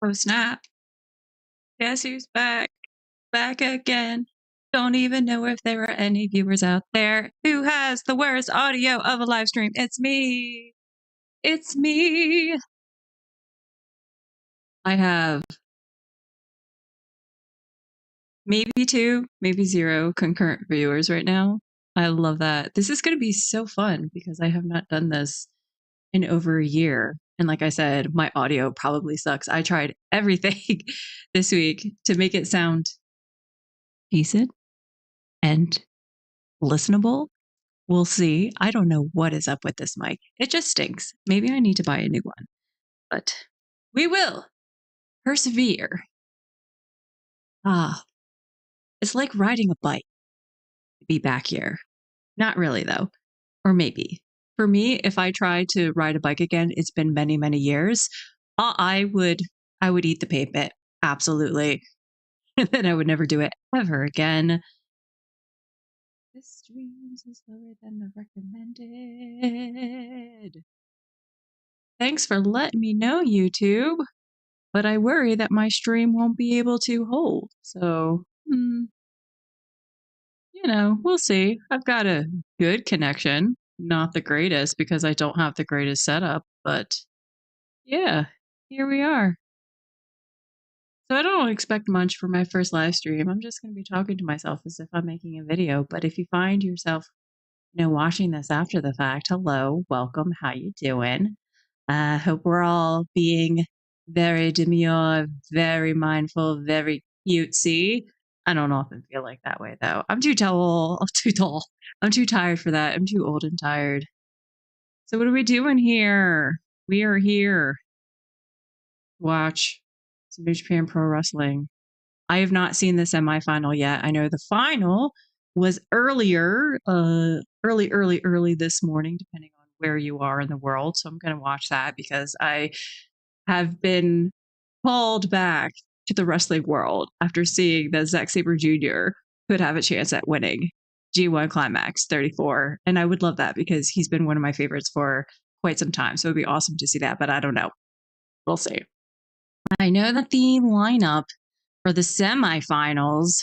Oh, snap. Guess who's back? Back again. Don't even know if there are any viewers out there. Who has the worst audio of a live stream? It's me. It's me. I have maybe 2, maybe 0 concurrent viewers right now. I love that. This is going to be so fun because I have not done this in over a year. And like I said, my audio probably sucks. I tried everything this week to make it sound decent and listenable. We'll see. I don't know what is up with this mic. It just stinks. Maybe I need to buy a new one, but we will persevere. It's like riding a bike to be back here. Not really, though. Or maybe. For me, if I try to ride a bike again, it's been many, many years. I would eat the pavement. Absolutely. And then I would never do it ever again. This stream is lower than the recommended. Thanks for letting me know, YouTube. But I worry that my stream won't be able to hold. So, we'll see. I've got a good connection. Not the greatest because I don't have the greatest setup. But yeah, here we are. So I don't expect much for my first live stream. I'm just going to be talking to myself as if I'm making a video. But if you find yourself, watching this after the fact, hello, welcome, how you doing? Hope we're all being very demure, very mindful, very cutesy. I don't often feel like that way though. I'm too tall. I'm too tall. I'm too tired for that. I'm too old and tired. So what are we doing here? We are here. Watch some New Japan Pro Wrestling. I have not seen the semifinal yet. I know the final was earlier, early this morning, depending on where you are in the world. So I'm going to watch that because I have been called back to the wrestling world after seeing that Zack Sabre Jr. could have a chance at winning G1 Climax 34. And I would love that because he's been one of my favorites for quite some time. So it'd be awesome to see that, but I don't know. We'll see. I know that the lineup for the semifinals,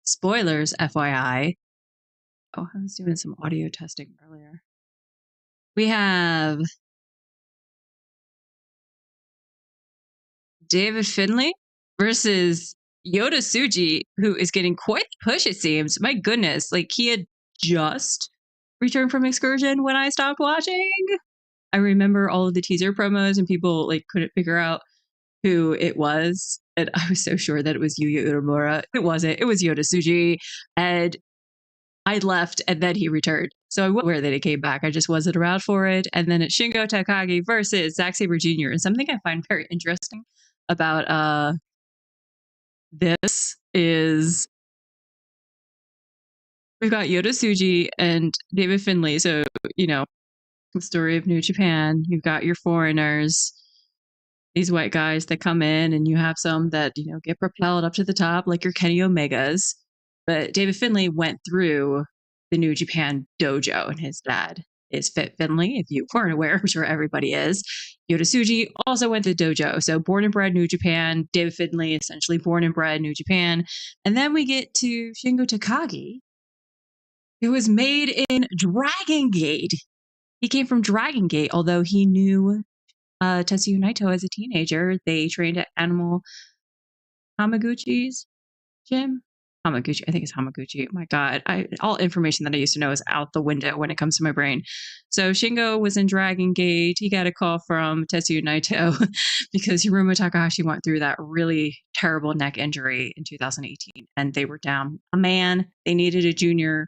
spoilers, FYI. Oh, I was doing some audio testing earlier. We have David Finlay versus Yota Tsuji, who is getting quite the push, it seems. My goodness, like he had just returned from excursion when I stopped watching. I remember all of the teaser promos and people like couldn't figure out who it was. And I was so sure that it was Yuya Uemura. It wasn't. It was Yota Tsuji. And I left and then he returned. So I wasn't aware that he came back. I just wasn't around for it. And then it's Shingo Takagi versus Zack Sabre Jr. And something I find very interesting about this is we've got Yota Tsuji and David Finlay. So, the story of New Japan. You've got your foreigners, these white guys that come in, and you have some that, get propelled up to the top, like your Kenny Omegas. But David Finlay went through the New Japan dojo, and his dad is Fit Finlay. If you weren't aware, I'm sure everybody is. Yota Tsuji also went to the dojo. So born and bred New Japan, David Finlay essentially born and bred New Japan. And then we get to Shingo Takagi, who was made in Dragon Gate. He came from Dragon Gate, although he knew Tetsuya Naito as a teenager. They trained at Animal Hamaguchi's gym. Hamaguchi, I think it's Hamaguchi. My God, all information that I used to know is out the window when it comes to my brain. So Shingo was in Dragon Gate. He got a call from Tetsuya Naito because Hiromu Takahashi went through that really terrible neck injury in 2018, and they were down a man. They needed a junior.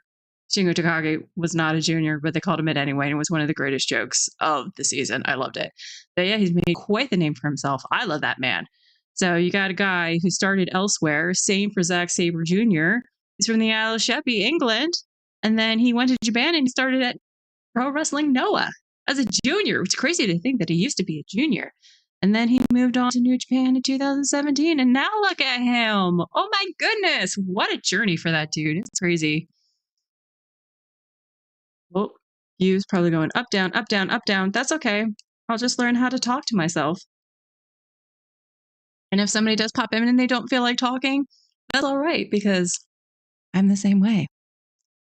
Shingo Takagi was not a junior, but they called him it anyway, and it was one of the greatest jokes of the season. I loved it. But yeah, he's made quite the name for himself. I love that man. So you got a guy who started elsewhere, same for Zack Sabre Jr. He's from the Isle of Sheppey, England, and then he went to Japan and started at Pro Wrestling Noah as a junior. It's crazy to think that he used to be a junior. And then he moved on to New Japan in 2017, and now look at him. Oh my goodness, what a journey for that dude. It's crazy. Well, view's probably going up, down, up, down, up, down. That's okay. I'll just learn how to talk to myself. And if somebody does pop in and they don't feel like talking, that's all right because I'm the same way.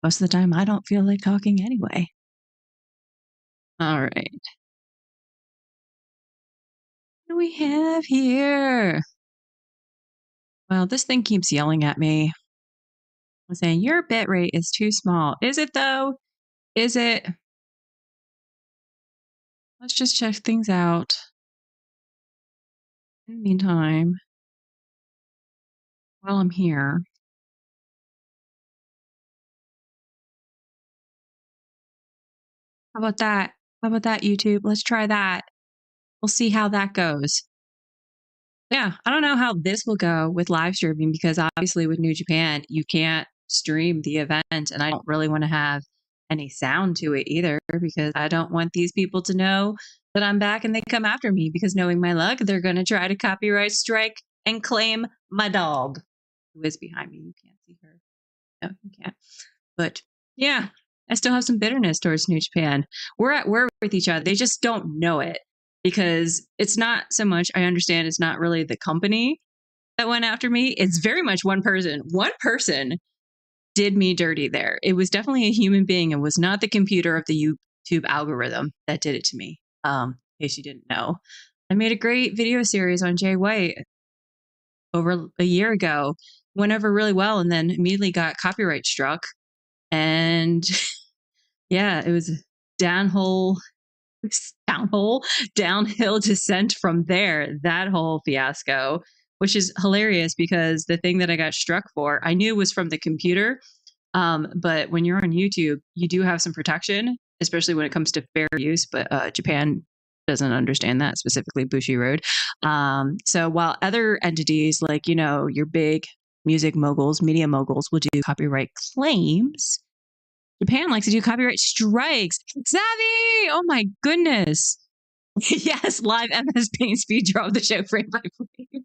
Most of the time, I don't feel like talking anyway. All right. What do we have here? Well, this thing keeps yelling at me. I'm saying, your bit rate is too small. Is it though? Is it? Let's just check things out. In the meantime, while I'm here, how about that? How about that, YouTube? Let's try that. We'll see how that goes. Yeah, I don't know how this will go with live streaming because obviously with New Japan, you can't stream the event, and I don't really want to have any sound to it either because I don't want these people to know that I'm back and they come after me because knowing my luck, they're going to try to copyright strike and claim my dog who is behind me. You can't see her. No, you can't. But yeah, I still have some bitterness towards New Japan. We're at war with each other. They just don't know it because it's not so much, I understand it's not really the company that went after me. It's very much one person. One person did me dirty there. It was definitely a human being. It was not the computer of the YouTube algorithm that did it to me. In case you didn't know, I made a great video series on Jay White over a year ago. Went over really well and then immediately got copyright struck. And yeah, it was downhill, downhill descent from there. That whole fiasco, which is hilarious because the thing that I got struck for, I knew was from the computer. But when you're on YouTube, you do have some protection, especially when it comes to fair use. But Japan doesn't understand that, specifically Bushiroad. So while other entities like, your big music moguls, media moguls will do copyright claims, Japan likes to do copyright strikes. Savvy! Oh my goodness. Yes, live MS Paint speed draw of the show frame by frame.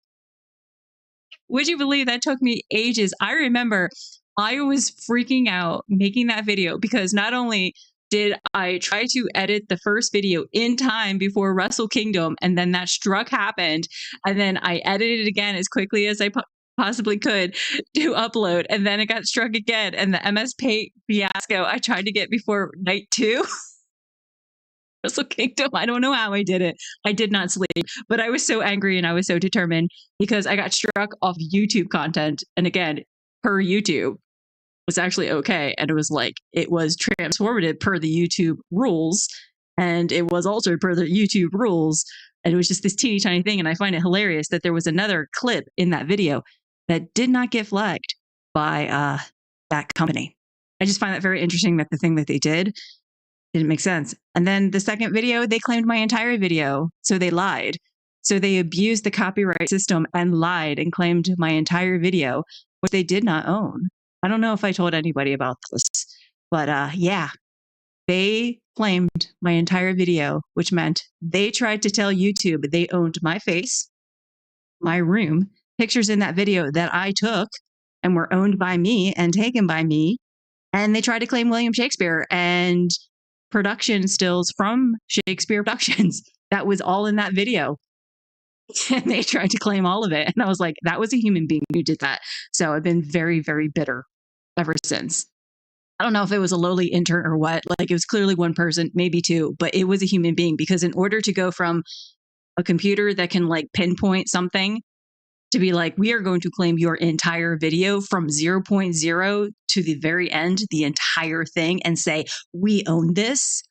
Would you believe that took me ages? I remember I was freaking out making that video because not only did I try to edit the first video in time before Wrestle Kingdom, and then that struck happened, and then I edited it again as quickly as I possibly could to upload, and then it got struck again, and the MS Paint fiasco I tried to get before night 2. Wrestle Kingdom. I don't know how I did it. I did not sleep, but I was so angry and I was so determined because I got struck off YouTube content. And again, per YouTube was actually okay. And it was transformative per the YouTube rules. And it was altered per the YouTube rules. And it was just this teeny tiny thing. And I find it hilarious that there was another clip in that video that did not get flagged by that company. I just find that very interesting that the thing that they didn't make sense. And then the second video, they claimed my entire video. So they lied. So they abused the copyright system and lied and claimed my entire video, which they did not own. I don't know if I told anybody about this, but yeah, they claimed my entire video, which meant they tried to tell YouTube they owned my face, my room, pictures in that video that I took and were owned by me and taken by me. And they tried to claim William Shakespeare and production stills from Shakespeare Productions. That was all in that video. And they tried to claim all of it. And I was like, that was a human being who did that. So I've been very, very bitter ever since. I don't know if it was a lowly intern or what. Like, it was clearly one person, maybe two, but it was a human being because in order to go from a computer that can pinpoint something to be like, we are going to claim your entire video from 0.0 to the very end, the entire thing, and say, we own this.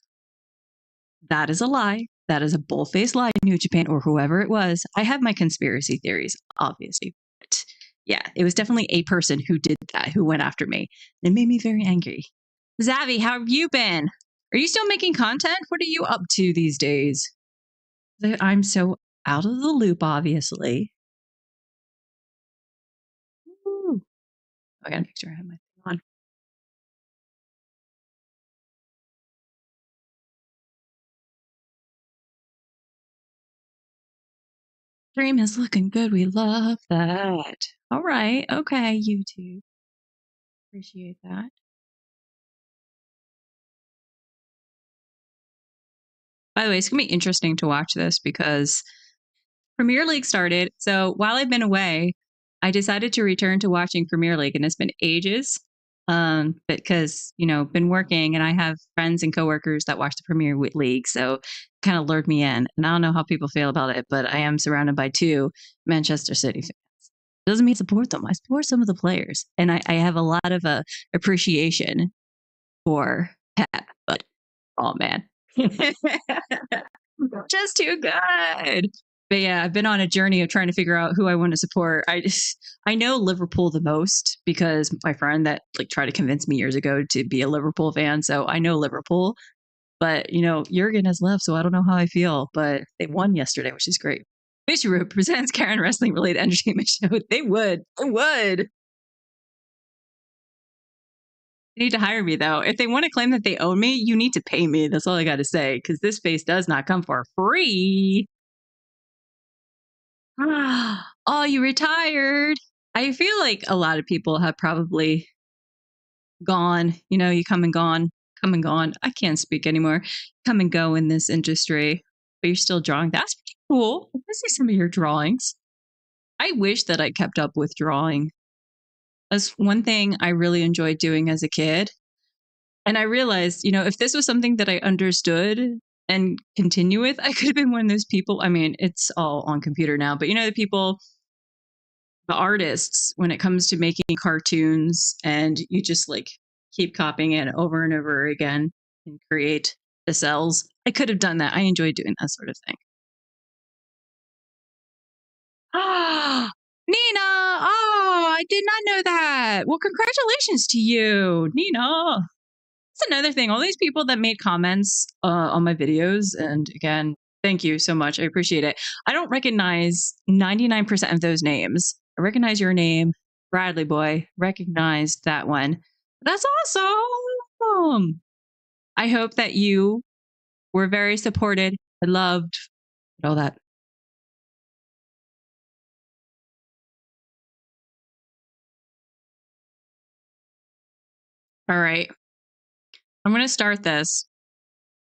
That is a lie. That is a bull-faced lie, New Japan, or whoever it was. I have my conspiracy theories, obviously. But yeah, it was definitely a person who did that, who went after me. It made me very angry. Zavi, how have you been? Are you still making content? What are you up to these days? I'm so out of the loop, obviously. Ooh. I gotta make sure I have my thing on. Stream is looking good. We love that. All right. Okay, YouTube. Appreciate that. By the way, it's going to be interesting to watch this because Premier League started. So while I've been away, I decided to return to watching Premier League, and it's been ages. Because been working, and I have friends and coworkers that watch the League, so kind of lured me in. And I don't know how people feel about it, but I am surrounded by two Manchester City fans. Doesn't mean I support them. I support some of the players, and I have a lot of appreciation for Pep. But oh man, just too good. But yeah, I've been on a journey of trying to figure out who I want to support. I know Liverpool the most because my friend that tried to convince me years ago to be a Liverpool fan. So I know Liverpool, but Jurgen has left, so I don't know how I feel. But they won yesterday, which is great. Fisher presents Karen Wrestling related entertainment show. They would. They would. They need to hire me though. If they want to claim that they own me, you need to pay me. That's all I got to say. Because this space does not come for free. Oh, you retired. I feel like a lot of people have probably gone, you come and gone. I can't speak anymore. Come and go in this industry, but you're still drawing. That's pretty cool. I want to see some of your drawings. I wish that I kept up with drawing. That's one thing I really enjoyed doing as a kid. And I realized, if this was something that I understood and continue with, I could have been one of those people. I mean, it's all on computer now, but the people, the artists, when it comes to making cartoons, and you just keep copying it over and over again and create the cells. I could have done that. I enjoy doing that sort of thing. Ah, Nina! Oh, I did not know that. Well, congratulations to you, Nina. That's another thing. All these people that made comments on my videos, and again, thank you so much. I appreciate it. I don't recognize 99% of those names. I recognize your name, Bradley Boy. Recognized that one. That's awesome. I hope that you were very supported. I loved all that. All right. I'm going to start this.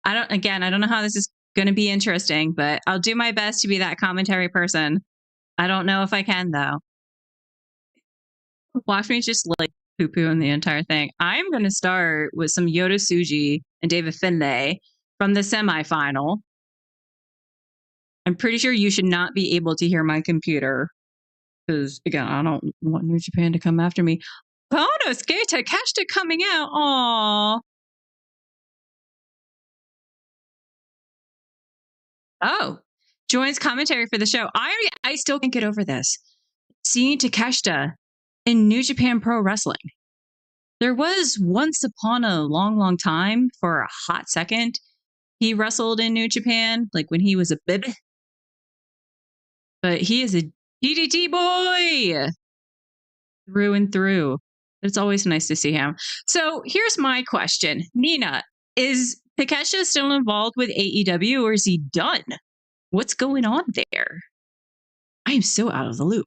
I don't know how this is going to be interesting, but I'll do my best to be that commentary person. I don't know if I can, though. Watch me just poo poo on the entire thing. I'm going to start with some Yoda Tsuji and David Finlay from the semifinal. I'm pretty sure you should not be able to hear my computer because, again, I don't want New Japan to come after me. Kono Skate Kashta coming out. Aww. Oh, joins commentary for the show. I still can't get over this. Seeing Takeshita in New Japan Pro Wrestling. There was once upon a long, long time, for a hot second, he wrestled in New Japan, when he was a bib. But he is a DDT boy through and through. It's always nice to see him. So here's my question. Nina, is Takeshita still involved with AEW, or is he done? What's going on there? I am so out of the loop.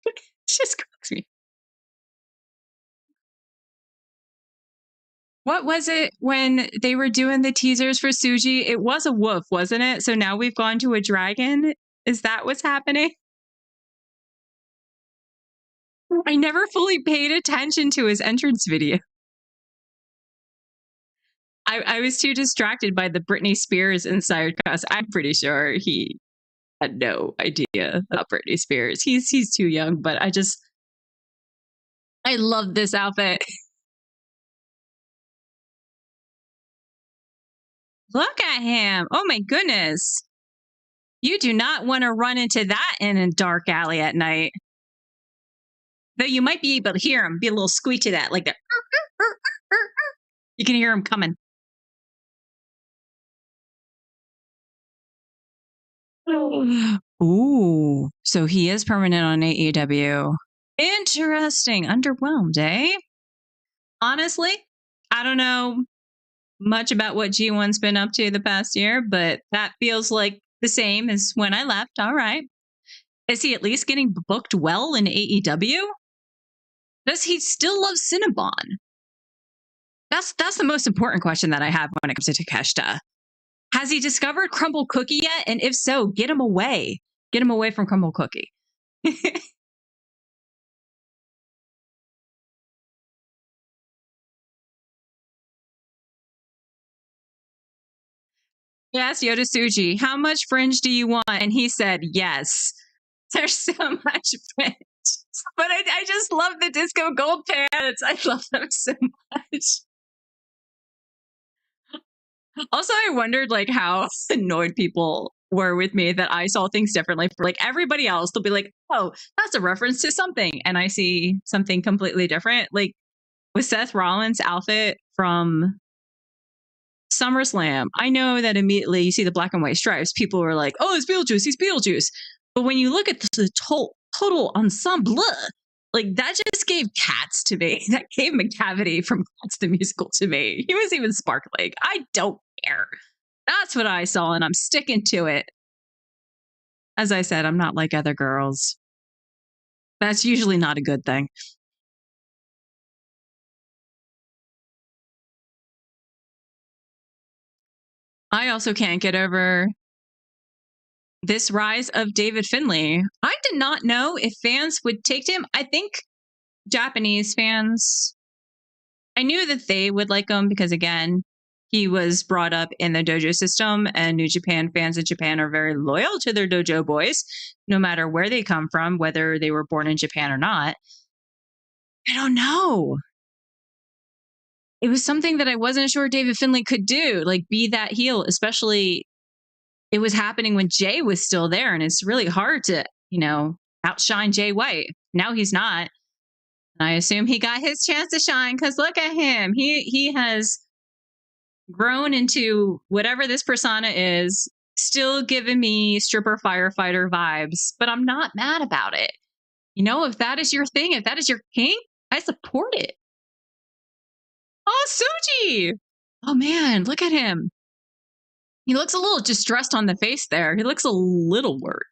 It just cracks me. What was it when they were doing the teasers for Tsuji? It was a wolf, wasn't it? So now we've gone to a dragon. Is that what's happening? I never fully paid attention to his entrance video. I was too distracted by the Britney Spears inside cast. I'm pretty sure he had no idea about Britney Spears. He's too young, but I love this outfit. Look at him. Oh my goodness. You do not want to run into that in a dark alley at night. Though you might be able to hear him, be a little squeak to that, like that. You can hear him coming. Ooh, so he is permanent on AEW. Interesting. Underwhelmed, eh? Honestly, I don't know much about what G1's been up to the past year, but that feels like the same as when I left. All right. Is he at least getting booked well in AEW? Does he still love Cinnabon? That's the most important question that I have when it comes to Takeshita. Has he discovered Crumble Cookie yet? And if so, get him away. Get him away from Crumble Cookie. Yes, Yoda Suji, how much fringe do you want? And he said, yes. There's so much fringe. But I just love the disco gold pants. I love them so much. Also, I wondered like how annoyed people were with me that I saw things differently. For like everybody else, they'll be like, "Oh, that's a reference to something," and I see something completely different. Like with Seth Rollins' outfit from SummerSlam, I know that immediately you see the black and white stripes. People are like, "Oh, it's Beetlejuice. He's Beetlejuice." But when you look at the total ensemble, like that just gave Cats to me. That gave McCavity from Cats the musical to me. He was even sparkling. I don't care. That's what I saw, and I'm sticking to it. As I said, I'm not like other girls. That's usually not a good thing. I also can't get over this rise of David Finlay. I did not know if fans would take to him. I think Japanese fans, I knew that they would like him because, again, he was brought up in the dojo system, and New Japan fans in Japan are very loyal to their dojo boys, no matter where they come from, whether they were born in Japan or not. I don't know. It was something that I wasn't sure David Finlay could do, like be that heel, especially it was happening when Jay was still there. And it's really hard to, outshine Jay White. Now he's not. And I assume he got his chance to shine because look at him. He has grown into whatever this persona is, still giving me stripper firefighter vibes, but I'm not mad about it. If that is your thing, if that is your kink, I support it. Oh, Suji! Oh man, look at him. He looks a little distressed on the face there. He looks a little worried.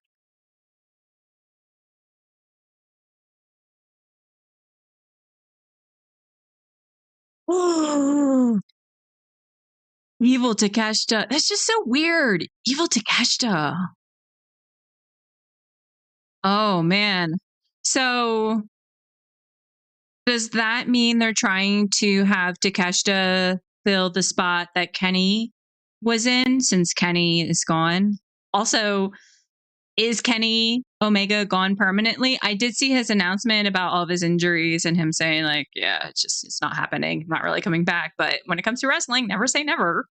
Oh, evil Takeshita. That's just so weird. Evil Takeshita. Oh man. So does that mean they're trying to have Takeshita fill the spot that Kenny was in since Kenny is gone? Also, is Kenny Omega gone permanently? I did see his announcement about all of his injuries and him saying, like, yeah, it's not happening. I'm not really coming back. But when it comes to wrestling, never say never.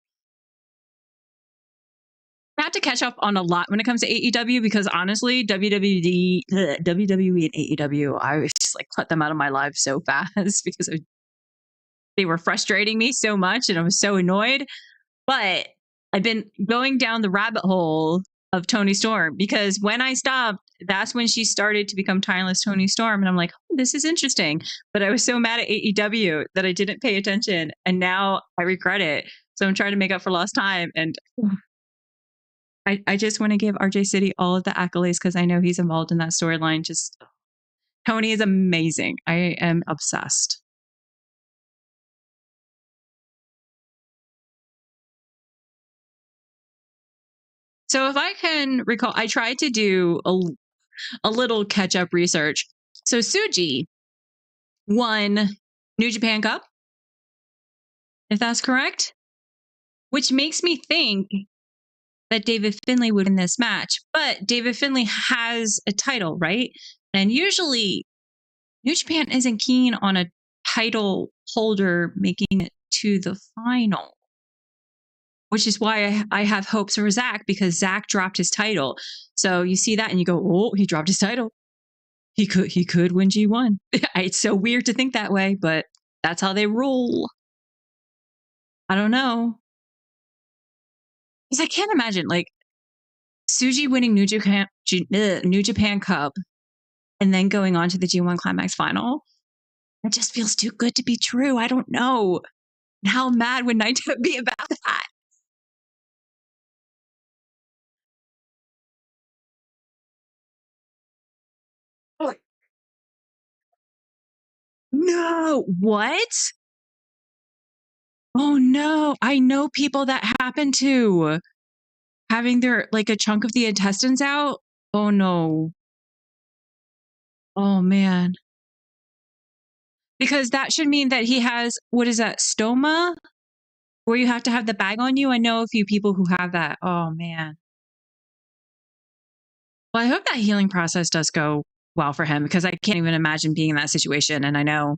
I have to catch up on a lot when it comes to AEW because honestly, WWE and AEW, I was just like cut them out of my life so fast because they were frustrating me so much and I was so annoyed. But I've been going down the rabbit hole of Tony Storm because when I stopped, that's when she started to become timeless Tony Storm. And I'm like, oh, this is interesting. But I was so mad at AEW that I didn't pay attention. And now I regret it. So I'm trying to make up for lost time. And I just want to give RJ City all of the accolades because I know he's involved in that storyline. Just Tony is amazing. I am obsessed. So if I can recall, I tried to do a little catch up research. So Suji won New Japan Cup, if that's correct, which makes me think that David Finlay would win this match. But David Finlay has a title, right? And usually New Japan isn't keen on a title holder making it to the final, which is why I have hopes for Zach because Zach dropped his title. So you see that and you go, oh, he dropped his title. He could win G1. It's so weird to think that way, but that's how they roll. I don't know. Because I can't imagine like Suji winning New Japan Cup and then going on to the G1 Climax final. It just feels too good to be true. I don't know. How mad would Naito be about that? No. What? Oh no, I know people that happened to having their like a chunk of the intestines out. Oh no. Oh man. Because that should mean that he has what is that, stoma? Where you have to have the bag on you? I know a few people who have that. Oh man. Well, I hope that healing process does go well for him because I can't even imagine being in that situation. And I know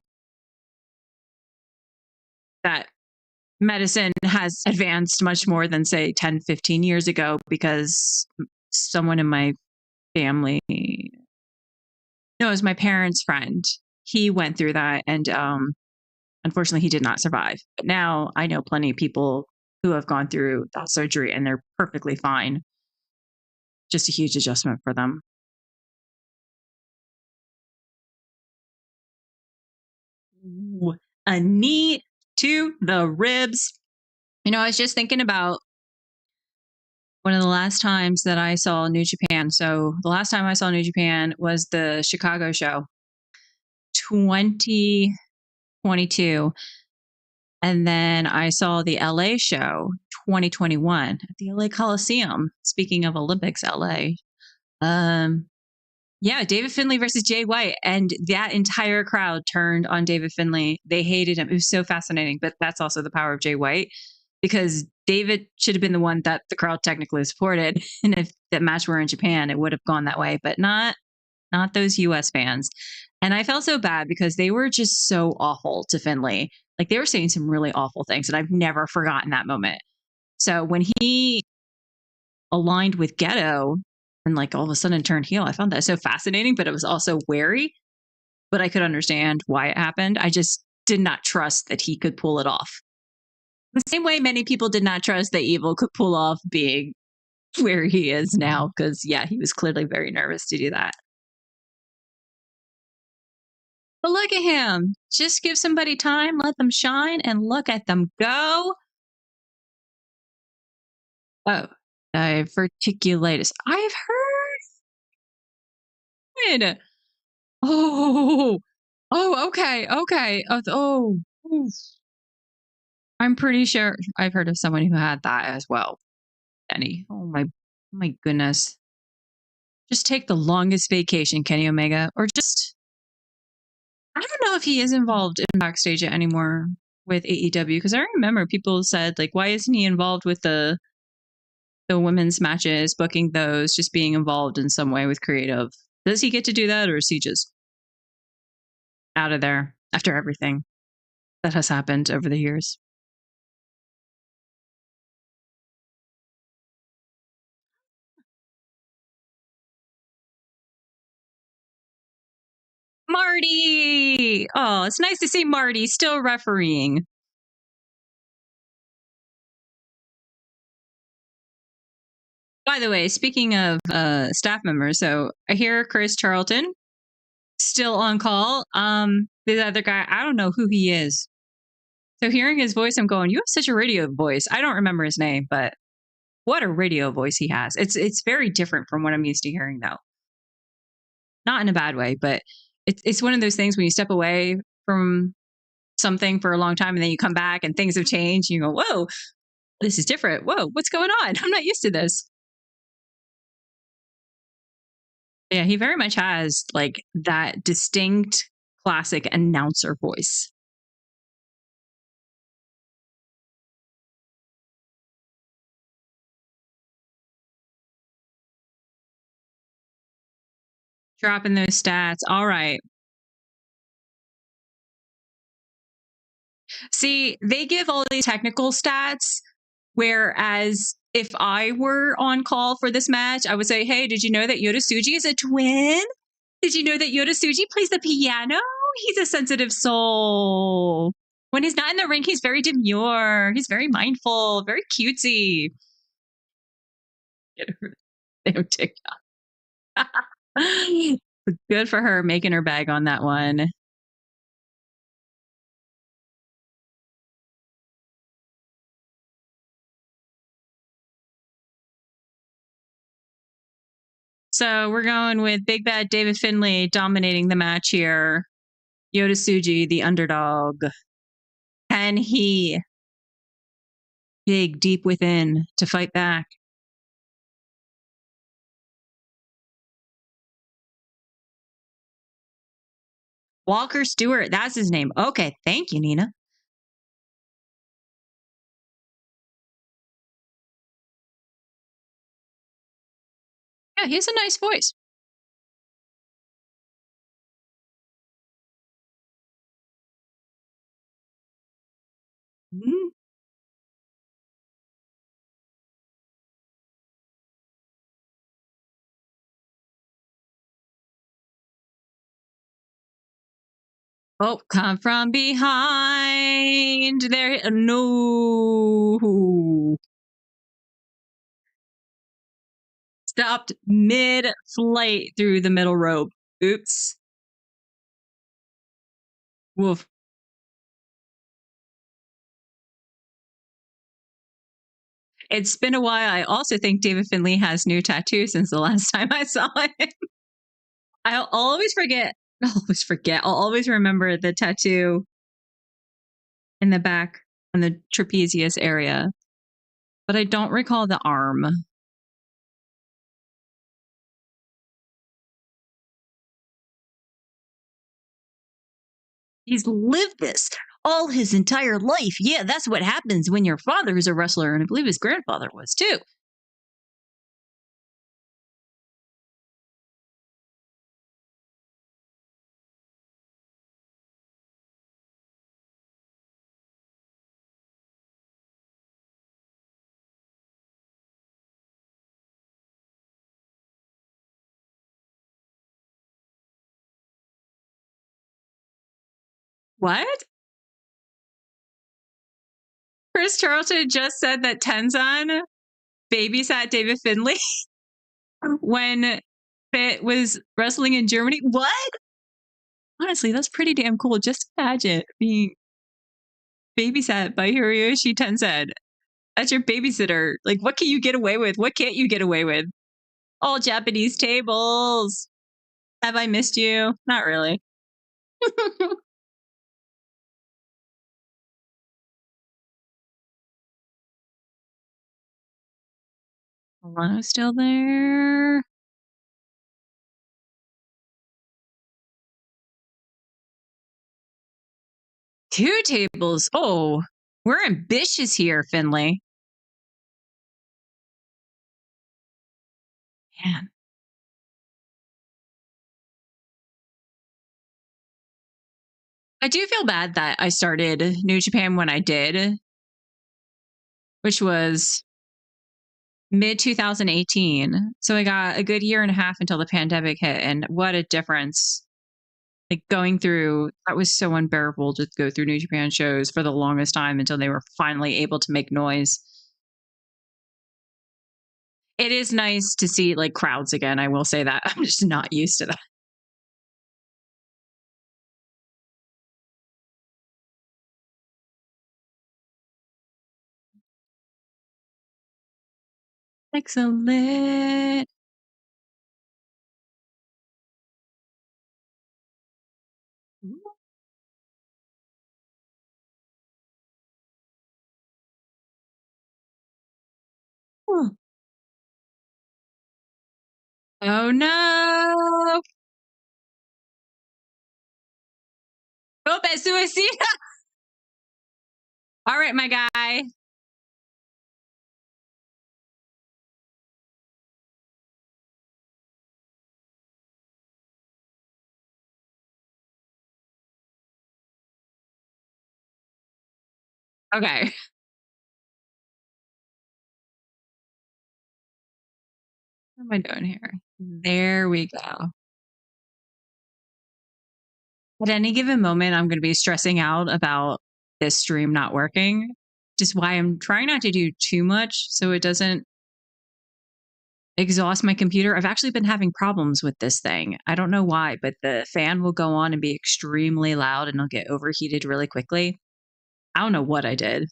that medicine has advanced much more than, say, 10, 15 years ago because someone in my family, no, it was my parents' friend. He went through that and unfortunately he did not survive. But now I know plenty of people who have gone through that surgery and they're perfectly fine. Just a huge adjustment for them. Ooh, a knee to the ribs. I was just thinking about one of the last times that I saw New Japan. So the last time I saw New Japan was the Chicago show, 2022. And then I saw the LA show, 2021, at the LA Coliseum. Speaking of Olympics, LA. Um, yeah, David Finlay versus Jay White. And that entire crowd turned on David Finlay. They hated him. It was so fascinating. But that's also the power of Jay White because David should have been the one that the crowd technically supported. And if that match were in Japan, it would have gone that way, but not those US fans. And I felt so bad because they were just so awful to Finlay. Like they were saying some really awful things, and I've never forgotten that moment. So when he aligned with Ghetto and like all of a sudden turned heel, I found that so fascinating, but it was also wary. But I could understand why it happened. I just did not trust that he could pull it off. The same way many people did not trust that Evil could pull off being where he is now, because yeah, he was clearly very nervous to do that. But look at him. Just give somebody time, let them shine, and look at them go. Oh, diverticulitis. I've heard. Oh, oh, okay, okay. Oof. I'm pretty sure I've heard of someone who had that as well. Kenny. Oh my goodness. Just take the longest vacation, Kenny Omega, or just I don't know if he is involved in backstage anymore with AEW because I remember people said like, why isn't he involved with the women's matches, booking those, just being involved in some way with creative? Does he get to do that, or is he just out of there after everything that has happened over the years? Marty! Oh, it's nice to see Marty still refereeing. By the way, speaking of staff members, so I hear Chris Charlton still on call. The other guy, I don't know who he is. So hearing his voice, I'm going, you have such a radio voice. I don't remember his name, but what a radio voice he has. It's very different from what I'm used to hearing though. Not in a bad way, but it's one of those things when you step away from something for a long time and then you come back and things have changed. And you go, whoa, this is different. Whoa, what's going on? I'm not used to this. Yeah, he very much has like that distinct classic announcer voice. Dropping those stats. All right. See, they give all these technical stats, whereas if I were on call for this match, I would say, hey, did you know that Yoda Tsuji is a twin? Did you know that Yoda Tsuji plays the piano? He's a sensitive soul. When he's not in the ring, he's very demure. He's very mindful, very cutesy. Get her damn TikTok. Good for her making her bag on that one. So we're going with Big Bad David Finlay dominating the match here. Yoda Tsuji, the underdog. Can he dig deep within to fight back. Walker Stewart, that's his name. Okay, thank you, Nina. Yeah, he has a nice voice. Mhm. Oh, come from behind. There, no. Stopped mid flight through the middle rope. Oops. Woof. It's been a while. I also think David Finley has new tattoos since the last time I saw him. I'll always forget. I'll always forget. I'll always remember the tattoo in the back on the trapezius area, but I don't recall the arm. He's lived this all his entire life. Yeah, that's what happens when your father is a wrestler, and I believe his grandfather was too. What? Chris Charlton just said that Tenzan babysat David Finley when Fit was wrestling in Germany. What? Honestly, that's pretty damn cool. Just imagine being babysat by Hiroyoshi Tenzan. That's your babysitter. Like, what can you get away with? What can't you get away with? All Japanese tables. Have I missed you? Not really. Alano's still there. Two tables. Oh, we're ambitious here, Finley. Man. I do feel bad that I started New Japan when I did, which was mid 2018. So I got a good year and a half until the pandemic hit. And what a difference. Like going through, that was so unbearable to go through New Japan shows for the longest time until they were finally able to make noise. It is nice to see like crowds again. I will say that. I'm just not used to that. Excellent. Oh no. Oh, suicida. All right, my guy. Okay. What am I doing here? There we go. At any given moment, I'm going to be stressing out about this stream not working. Just why I'm trying not to do too much so it doesn't exhaust my computer. I've actually been having problems with this thing. I don't know why, but the fan will go on and be extremely loud and it'll get overheated really quickly. I don't know what I did.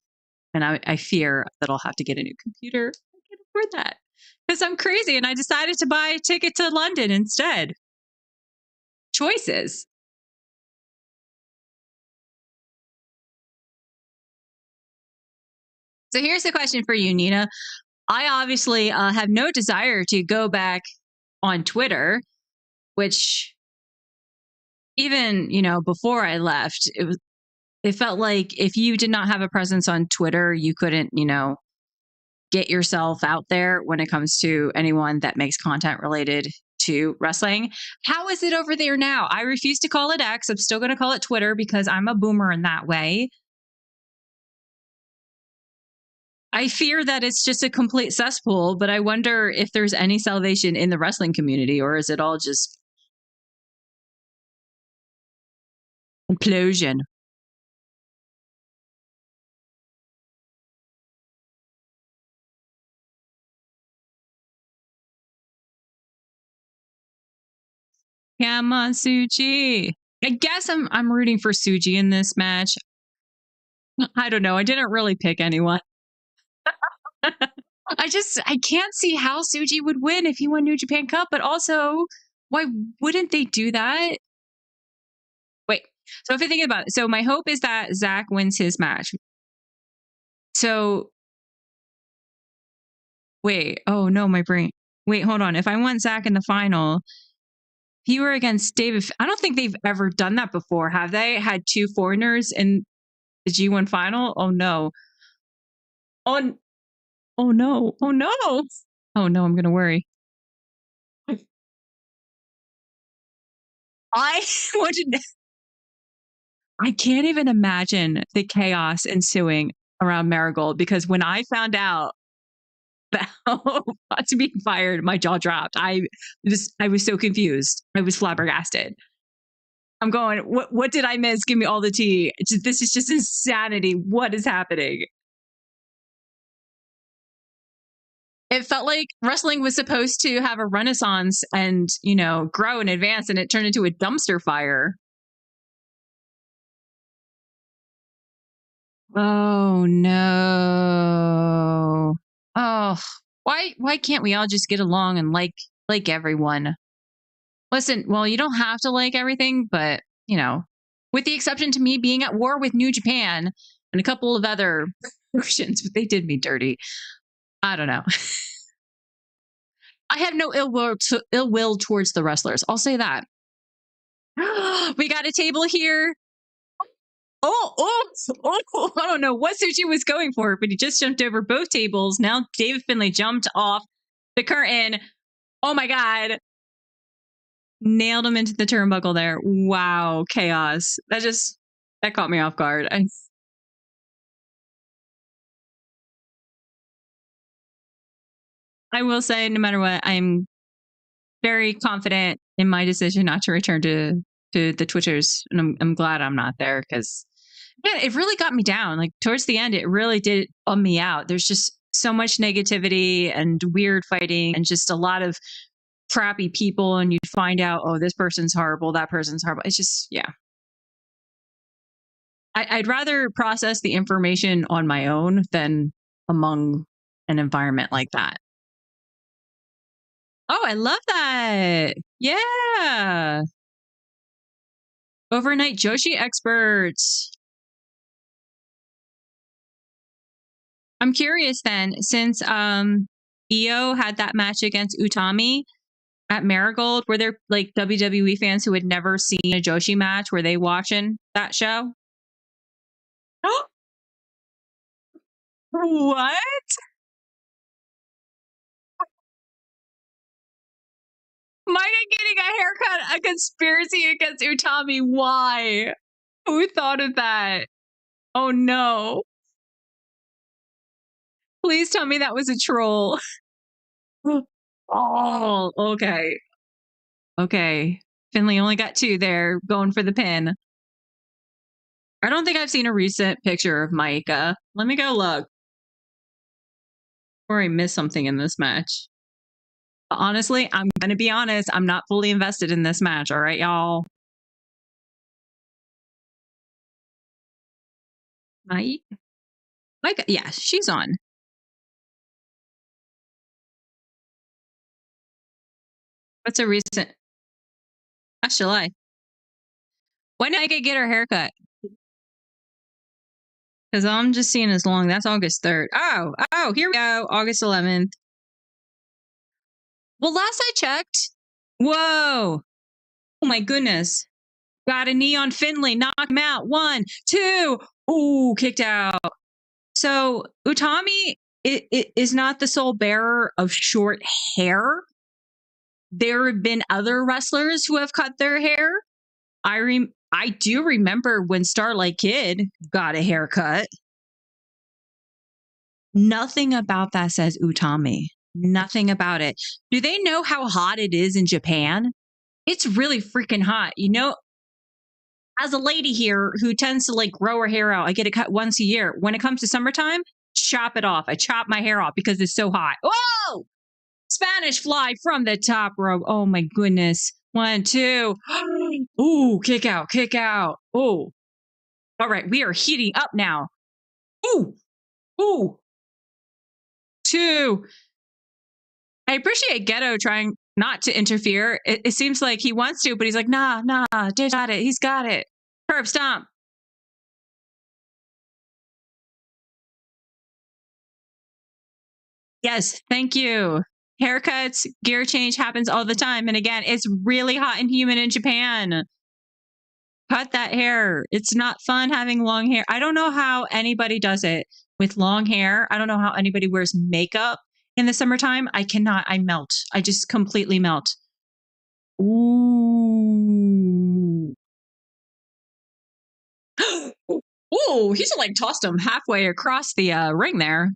And I fear that I'll have to get a new computer. I can't afford that because I'm crazy and I decided to buy a ticket to London instead. Choices. So here's the question for you, Nina. I obviously have no desire to go back on Twitter, which even before I left, it felt like if you did not have a presence on Twitter, you couldn't get yourself out there when it comes to anyone that makes content related to wrestling. How is it over there now? I refuse to call it X. I'm still going to call it Twitter because I'm a boomer in that way. I fear that it's just a complete cesspool, but I wonder if there's any salvation in the wrestling community, or is it all just implosion? Come on, Suji. I guess I'm rooting for Suji in this match. I don't know. I didn't really pick anyone. I can't see how Suji would win if he won New Japan Cup, but also why wouldn't they do that? Wait. So if I think about it, so my hope is that Zach wins his match. So wait, oh no, my brain. Wait, hold on. If I want Zach in the final, he were against David. I don't think they've ever done that before, have they? Had two foreigners in the G1 final? Oh no. Oh, oh no. Oh no. Oh no, I'm gonna worry. I wanted. I can't even imagine the chaos ensuing around Marigold because when I found out that about to be fired, my jaw dropped. I was so confused. I was flabbergasted. I'm going, what did I miss? Give me all the tea. This is just insanity. What is happening? It felt like wrestling was supposed to have a renaissance and, grow and advance, and it turned into a dumpster fire. Oh no. Oh, why can't we all just get along and like everyone? Listen, well, you don't have to like everything, but, with the exception to me being at war with New Japan and a couple of other versions, but they did me dirty. I don't know. I have no ill will towards the wrestlers. I'll say that. We got a table here. I don't know what Suchi was going for, but he just jumped over both tables. Now David Finlay jumped off the curtain. Oh my God. Nailed him into the turnbuckle there. Wow. Chaos. That caught me off guard. I will say, no matter what, I'm very confident in my decision not to return to the Twitchers. And I'm glad I'm not there because yeah, it really got me down. Like towards the end, it really did bum me out. There's just so much negativity and weird fighting and just a lot of crappy people. And you'd find out, oh, this person's horrible, that person's horrible. It's just, yeah. I'd rather process the information on my own than among an environment like that. Oh, I love that. Yeah. Overnight Joshi experts. I'm curious then, since Io had that match against Utami at Marigold, were there like WWE fans who had never seen a Joshi match? Were they watching that show? What? Micah getting a haircut, a conspiracy against Utami. Why? Who thought of that? Oh no. Please tell me that was a troll. Oh, okay. Okay. Finley only got two there, going for the pin. I don't think I've seen a recent picture of Micah. Let me go look. Or I missed something in this match. But honestly, I'm going to be honest. I'm not fully invested in this match. All right, y'all. Micah, yeah, she's on. What's a recent? That's July. When did Micah get her haircut? Because I'm just seeing as long. That's August 3rd. Oh, here we go. August 11th. Well, last I checked. Whoa. Oh my goodness. Got a knee on Finley. Knock him out. 1, 2. Ooh, kicked out. So Utami is not the sole bearer of short hair. There have been other wrestlers who have cut their hair. I do remember when Starlight Kid got a haircut. Nothing about that says Utami. Nothing about it. Do they know how hot it is in Japan? It's really freaking hot. You know, as a lady here who tends to like grow her hair out, I get it cut once a year. When it comes to summertime, chop it off. I chop my hair off because it's so hot. Whoa! Spanish fly from the top rope. Oh my goodness. 1, 2. Ooh, kick out, kick out. Oh. All right, we are heating up now. Ooh. Ooh. 2. I appreciate Ghetto trying not to interfere. It seems like he wants to, but he's like, nah, Jay got it. He's got it. Curb stomp. Yes, thank you. Haircuts, gear change happens all the time. And again, it's really hot and humid in Japan. Cut that hair. It's not fun having long hair. I don't know how anybody does it with long hair. I don't know how anybody wears makeup in the summertime. I cannot. I melt. I just completely melt. Ooh. Ooh, he's like tossed him halfway across the ring there.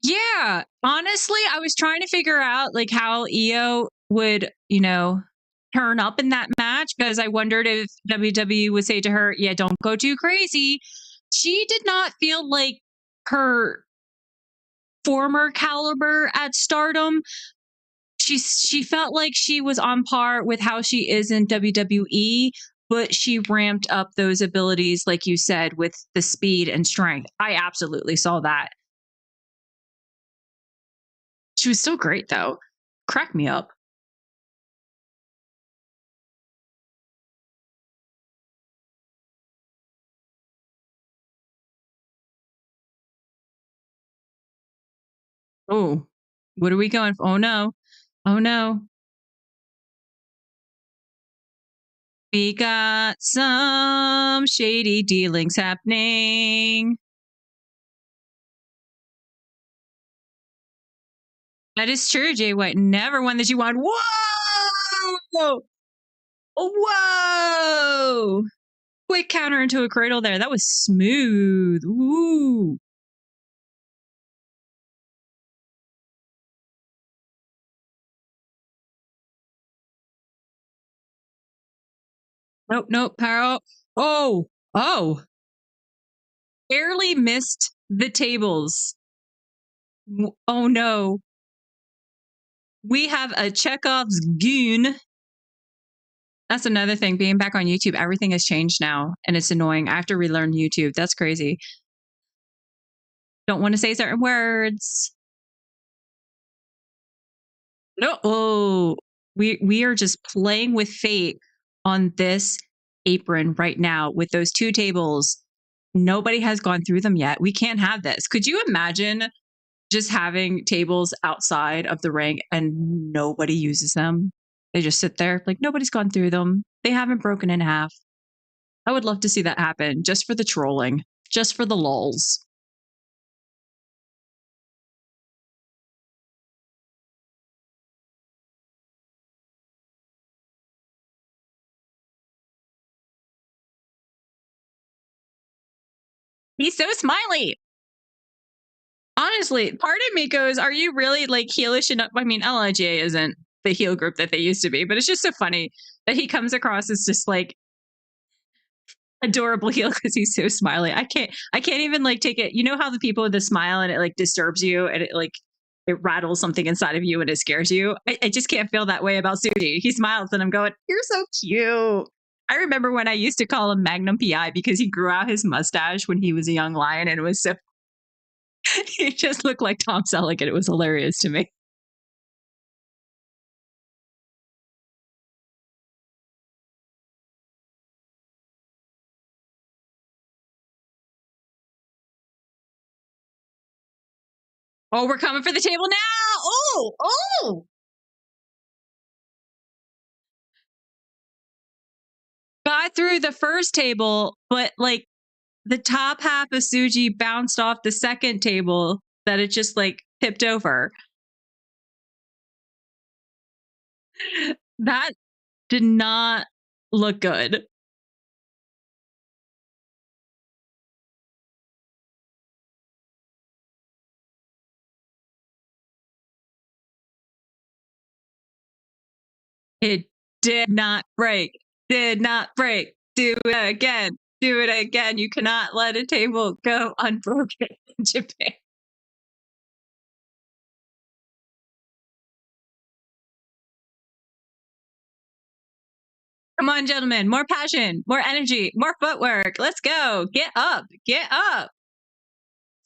Yeah, honestly, I was trying to figure out like how Io would, turn up in that match because I wondered if WWE would say to her, "Yeah, don't go too crazy." She did not feel like her former caliber at Stardom. She felt like she was on par with how she is in WWE, but she ramped up those abilities like you said with the speed and strength. I absolutely saw that. She was still great though. Crack me up. Oh, what are we going for? Oh no. Oh no. We got some shady dealings happening. That is true. Jay White never won the G1. Whoa! Whoa! Quick counter into a cradle there. That was smooth. Ooh. Nope. Power up. Oh. Barely missed the tables. Oh no. We have a Chekhov's goon. That's another thing. Being back on YouTube, everything has changed now, and it's annoying. I have to relearn YouTube. That's crazy. Don't want to say certain words. No. Oh, we are just playing with fate on this apron right now with those 2 tables. Nobody has gone through them yet. We can't have this. Could you imagine just having tables outside of the ring and nobody uses them? They just sit there like nobody's gone through them. They haven't broken in half. I would love to see that happen just for the trolling, just for the lulz. He's so smiley. Honestly, part of me goes, are you really like heelish enough? I mean, LIJ isn't the heel group that they used to be, but it's just so funny that he comes across as just like adorable heel because he's so smiley. I can't even like take it. You know how the people with the smile and it like disturbs you and it rattles something inside of you and it scares you. I just can't feel that way about Suji. He smiles and I'm going, you're so cute. I remember when I used to call him Magnum PI because he grew out his mustache when he was a young lion and it was so he just looked like Tom Selleck and it was hilarious to me. Oh, we're coming for the table now. Oh. Got through the first table, but like the top half of Suji bounced off the second table that it just like tipped over. That did not look good. It did not break. Did not break. Do it again. Do it again. You cannot let a table go unbroken in Japan. Come on, gentlemen. More passion, more energy, more footwork. Let's go. Get up. Get up.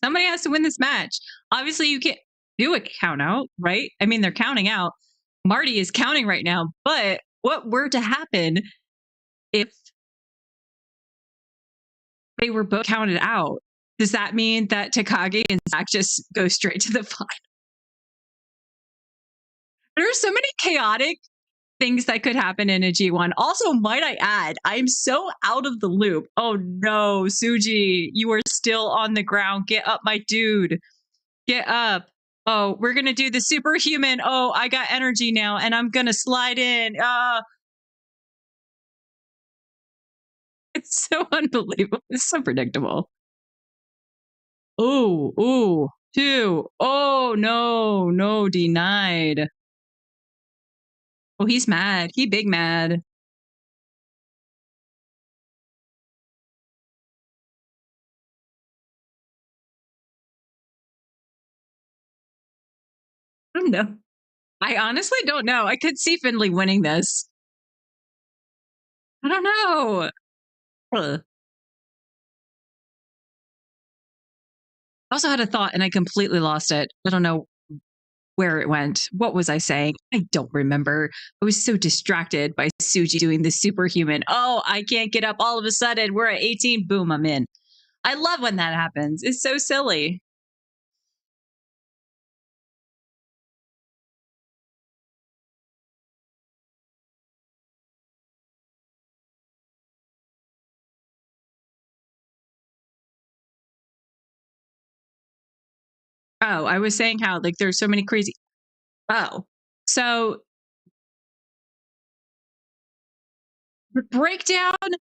Somebody has to win this match. Obviously, you can't do a count out, right? I mean, they're counting out. Marty is counting right now. But what were to happen if they were both counted out? Does that mean that Takagi and Zach just go straight to the final? There are so many chaotic things that could happen in a G1. Also, might I add, I'm so out of the loop. Oh no, Suji, you are still on the ground. Get up, my dude. Get up. Oh, we're going to do the superhuman. Oh, I got energy now and I'm going to slide in. It's so unbelievable. It's so predictable. Ooh, two. Oh, no, denied. Oh, he's mad. He big mad. I don't know. I honestly don't know. I could see Finley winning this. I don't know. Ugh. I also had a thought and I completely lost it. I don't know where it went. What was I saying? I don't remember. I was so distracted by Suji doing the superhuman. Oh, I can't get up all of a sudden. We're at 18. Boom, I'm in. I love when that happens. It's so silly. Oh, I was saying how like there's so many crazy. Oh, so the breakdown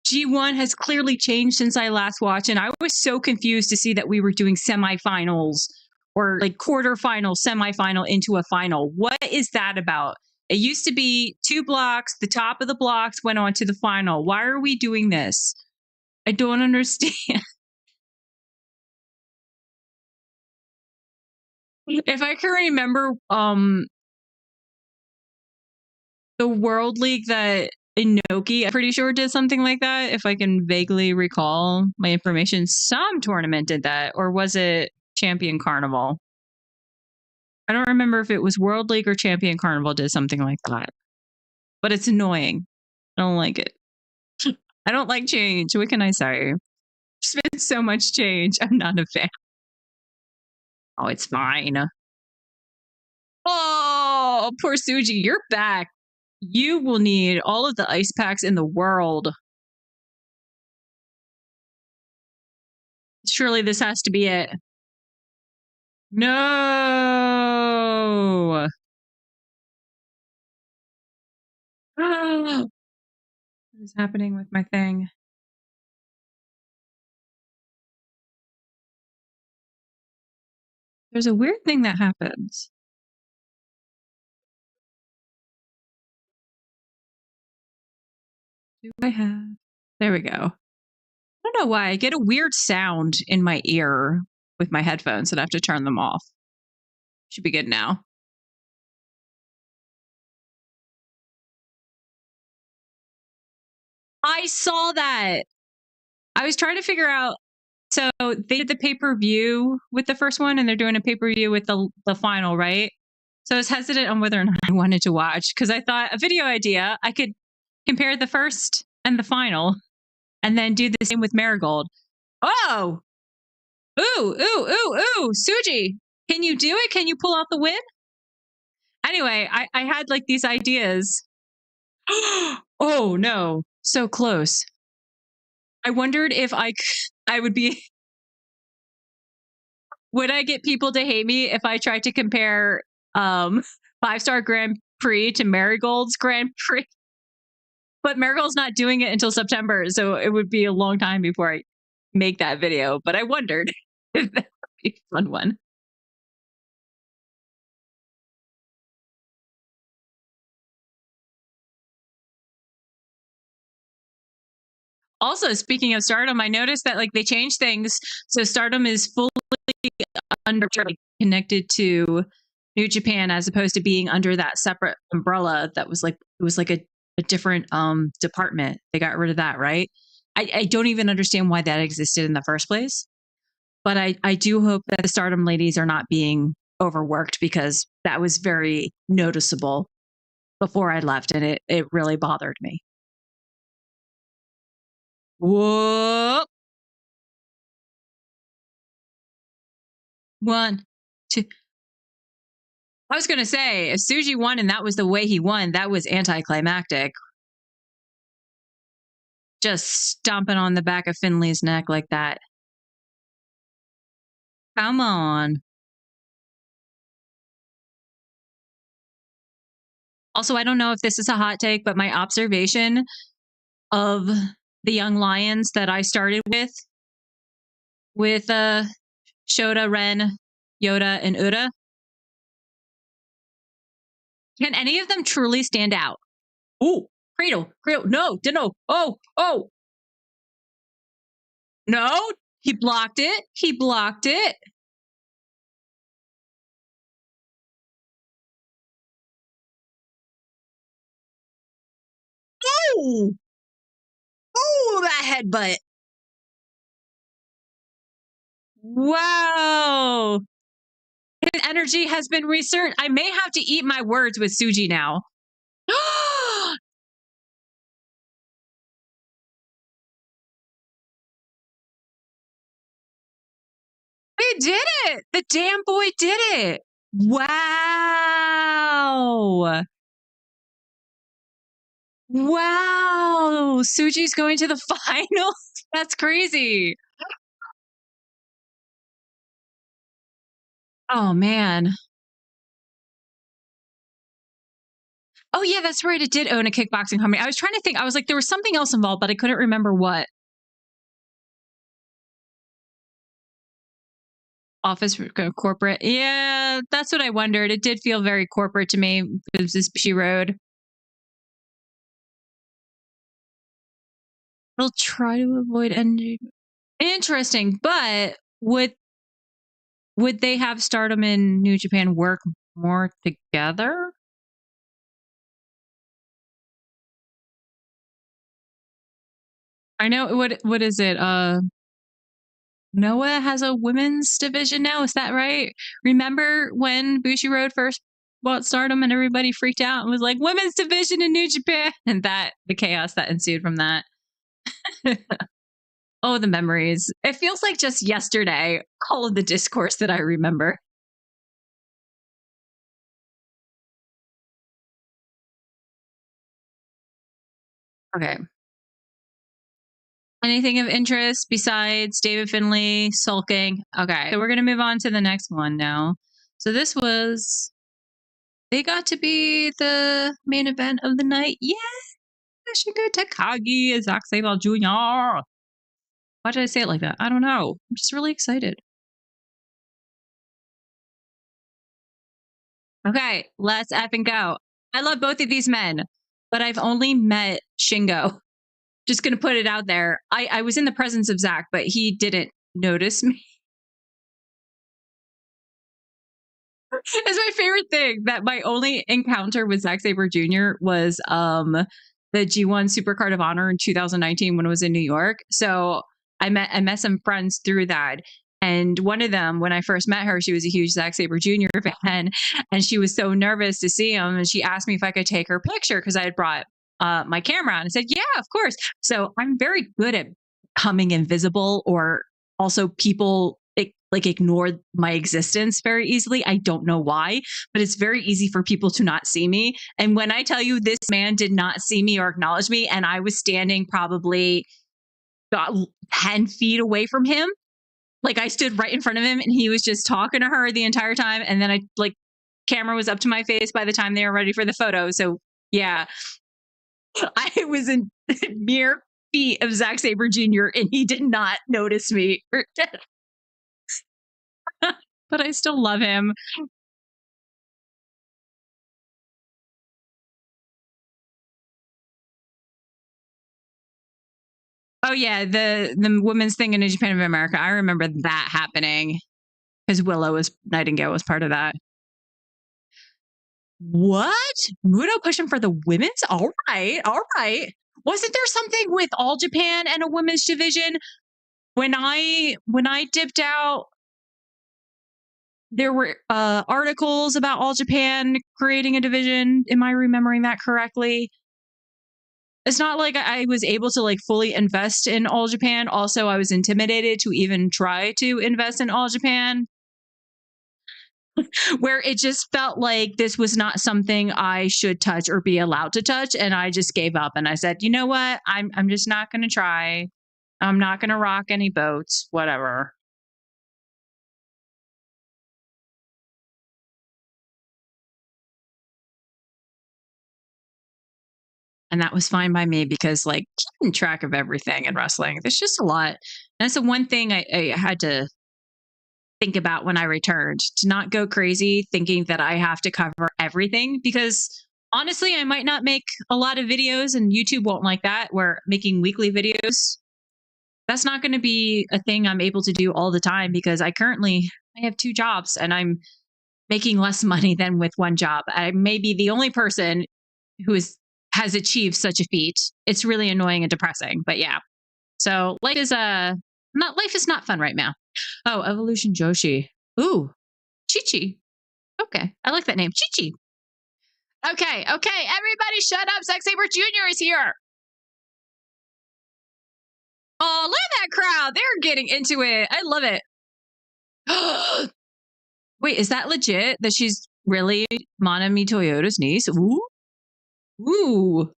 G1 has clearly changed since I last watched, and I was so confused to see that we were doing semifinals or like quarterfinal, semifinal into a final. What is that about? It used to be two blocks, the top of the blocks went on to the final. Why are we doing this? I don't understand. If I can remember, the World League that Inoki, I'm pretty sure, did something like that. If I can vaguely recall my information, some tournament did that, or was it Champion Carnival? I don't remember if it was World League or Champion Carnival did something like that. But it's annoying. I don't like it. I don't like change. What can I say? There's been so much change. I'm not a fan. Oh, it's fine. Oh, poor Suji, you're back. You will need all of the ice packs in the world. Surely this has to be it. No. What is happening with my thing? There's a weird thing that happens. Do I have? There we go. I don't know why. I get a weird sound in my ear with my headphones and I have to turn them off. Should be good now. I saw that. I was trying to figure out. So they did the pay-per-view with the first one and they're doing a pay-per-view with the final, right? So I was hesitant on whether or not I wanted to watch because I thought a video idea, I could compare the first and the final and then do the same with Marigold. Oh! Ooh, Suji! Can you do it? Can you pull out the win? Anyway, I had like these ideas. Oh no, so close. I wondered if I would be would I get people to hate me if I tried to compare 5-star Grand Prix to Marigold's Grand Prix? But Marigold's not doing it until September, so it would be a long time before I make that video. But I wondered if that would be a fun one. Also, speaking of Stardom, I noticed that like they changed things. So Stardom is fully under connected to New Japan as opposed to being under that separate umbrella that was like it was like a different department. They got rid of that, right? I don't even understand why that existed in the first place. But I do hope that the Stardom ladies are not being overworked because that was very noticeable before I left and it really bothered me. Whoa. 1, 2. I was gonna say, if Suji won and that was the way he won, that was anticlimactic. Just stomping on the back of Finley's neck like that. Come on. Also, I don't know if this is a hot take, but my observation of the young lions that I started with Shota, Ren, Yoda, and Uda, can any of them truly stand out? Oh, Cradle, no, oh. No, he blocked it. He blocked it. Oh, that headbutt. Wow. His energy has been resurged. I may have to eat my words with Suji now. He did it. The damn boy did it. Wow. Wow. Suji's going to the finals. That's crazy. Oh, man. Oh, yeah, that's right. It did own a kickboxing company. I was trying to think. I was like, there was something else involved, but I couldn't remember what. Office corporate. Yeah, that's what I wondered. It did feel very corporate to me. It was this bushy road. We'll try to avoid ending. Interesting, but would they have Stardom and New Japan work more together? I know what is it? Noah has a women's division now. Is that right? Remember when Bushiroad first bought Stardom and everybody freaked out and was like, women's division in New Japan? And that the chaos that ensued from that. Oh, the memories. It feels like just yesterday, all of the discourse that I remember. Okay. Anything of interest besides David Finley sulking? Okay. So we're going to move on to the next one now. So this was, they got to be the main event of the night. Yeah. Shingo Takagi and Zack Sabre Jr. Why did I say it like that? I don't know. I'm just really excited. Okay. Let's effing go. I love both of these men, but I've only met Shingo. Just going to put it out there. I was in the presence of Zach, but he didn't notice me. It's my favorite thing that my only encounter with Zack Sabre Jr. was the G1 Supercard of Honor in 2019 when I was in New York. So I met some friends through that. And one of them, when I first met her, she was a huge Zack Sabre Jr. fan. And she was so nervous to see him. And she asked me if I could take her picture because I had brought my camera and I said, yeah, of course. So I'm very good at becoming invisible or also people like ignore my existence very easily. I don't know why, but it's very easy for people to not see me. And when I tell you this man did not see me or acknowledge me, and I was standing probably about 10 feet away from him, like I stood right in front of him and he was just talking to her the entire time. And then I like camera was up to my face by the time they were ready for the photo. So yeah, I was in mere feet of Zack Sabre Jr. and he did not notice me. But I still love him. Oh yeah, the women's thing in New Japan of America. I remember that happening because Willow was Nightingale was part of that. What? Muto pushing for the women's? All right, all right. Wasn't there something with All Japan and a women's division? When I dipped out, there were articles about All Japan creating a division. Am I remembering that correctly? It's not like I was able to like fully invest in All Japan. Also, I was intimidated to even try to invest in All Japan, where it just felt like this was not something I should touch or be allowed to touch. And I just gave up and I said, you know what? I'm just not gonna try. I'm not gonna rock any boats, whatever. And that was fine by me because like keeping track of everything in wrestling, there's just a lot. And that's the one thing I had to think about when I returned, to not go crazy thinking that I have to cover everything, because honestly, I might not make a lot of videos and YouTube won't like that. Where making weekly videos, that's not going to be a thing I'm able to do all the time because I have two jobs and I'm making less money than with one job. I may be the only person who has achieved such a feat. It's really annoying and depressing, but yeah. So life is not fun right now. Oh, Evolution Joshi. Ooh, Chi Chi. Okay, I like that name, Chi Chi. Okay, okay, everybody, shut up. Zack Sabre Jr. is here. Oh, look at that crowd. They're getting into it. I love it. Wait, is that legit? That she's really Manami Toyota's niece? Ooh, ooh.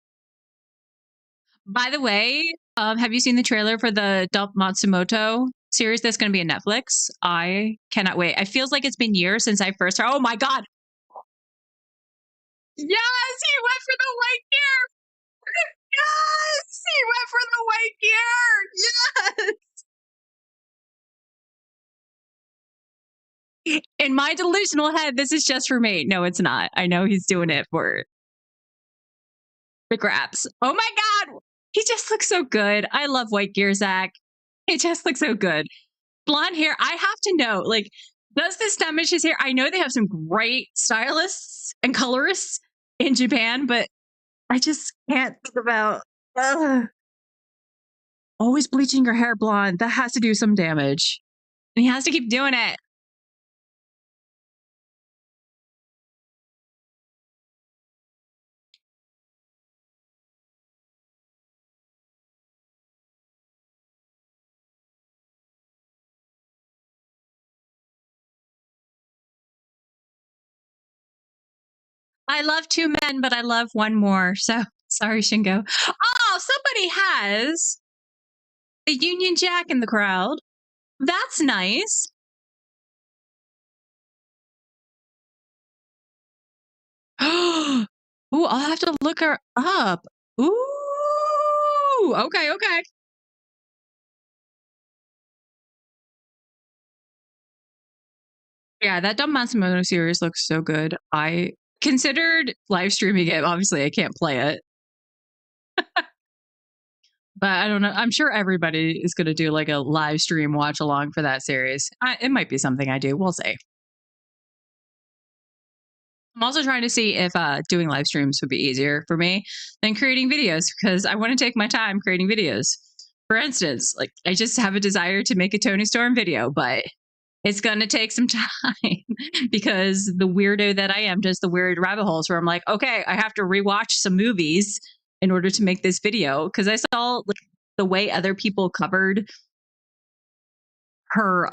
By the way, have you seen the trailer for the Dump Matsumoto series that's going to be on Netflix? I cannot wait. It feels like it's been years since I first heard. Oh my god! Yes, he went for the white gear. Yes, he went for the white gear. Yes. In my delusional head, this is just for me. No, it's not. I know he's doing it for the grabs. Oh my god, he just looks so good. I love white gear, Zach. It just looks so good. Blonde hair. I have to know, like, does this damage his hair? I know they have some great stylists and colorists in Japan, but I just can't think about always bleaching your hair blonde. That has to do some damage. And he has to keep doing it. I love two men, but I love one more. So sorry, Shingo. Oh, somebody has the Union Jack in the crowd. That's nice. Ooh, I'll have to look her up. Ooh, okay, okay. Yeah, that Dumb Matsumoto series looks so good. I considered live streaming it. Obviously, I can't play it, but I don't know. I'm sure everybody is going to do like a live stream watch along for that series. It might be something I do. We'll see. I'm also trying to see if doing live streams would be easier for me than creating videos, because I want to take my time creating videos. For instance, like I just have a desire to make a Tony Storm video, but it's going to take some time because the weirdo that I am does the weird rabbit holes where I'm like, okay, I have to rewatch some movies in order to make this video, because I saw like the way other people covered her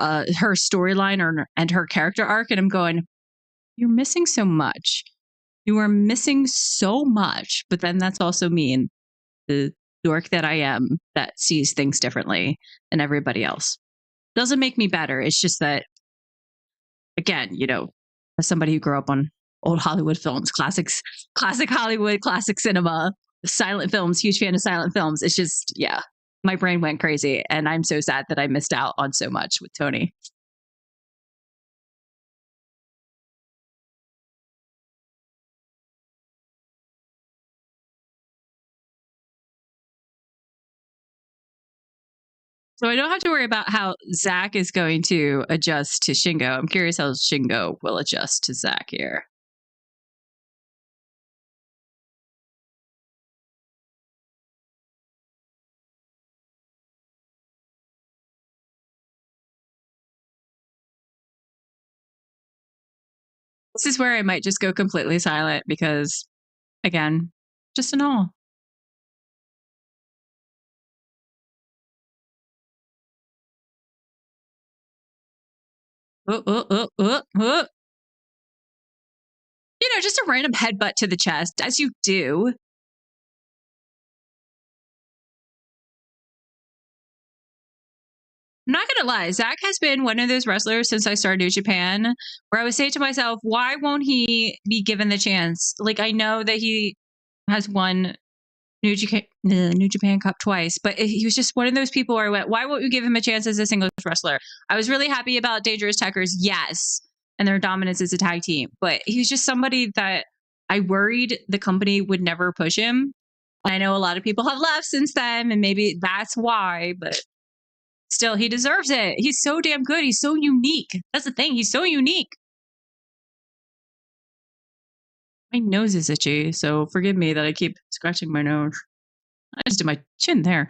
storyline and her character arc, and I'm going, you're missing so much. You are missing so much. But then that's also me and the dork that I am that sees things differently than everybody else. Doesn't make me better. It's just that, again, as somebody who grew up on old Hollywood films, classic Hollywood, classic cinema, silent films, huge fan of silent films. It's just, yeah, my brain went crazy. And I'm so sad that I missed out on so much with Tony. So I don't have to worry about how Zach is going to adjust to Shingo. I'm curious how Shingo will adjust to Zach here. This is where I might just go completely silent because, again, just an all. Oh, oh, oh, oh, oh. Just a random headbutt to the chest, as you do. I'm not gonna lie, Zach has been one of those wrestlers since I started New Japan where I would say to myself, why won't he be given the chance? Like, I know that he has won New Japan Cup twice, but he was just one of those people where I went, why won't you give him a chance as a singles wrestler? I was really happy about Dangerous Tekkers, yes, and their dominance as a tag team, but he was just somebody that I worried the company would never push him. I know a lot of people have left since then, and maybe that's why, but still, he deserves it. He's so damn good. He's so unique. That's the thing. He's so unique. My nose is itchy, so forgive me that I keep scratching my nose. I just did my chin there.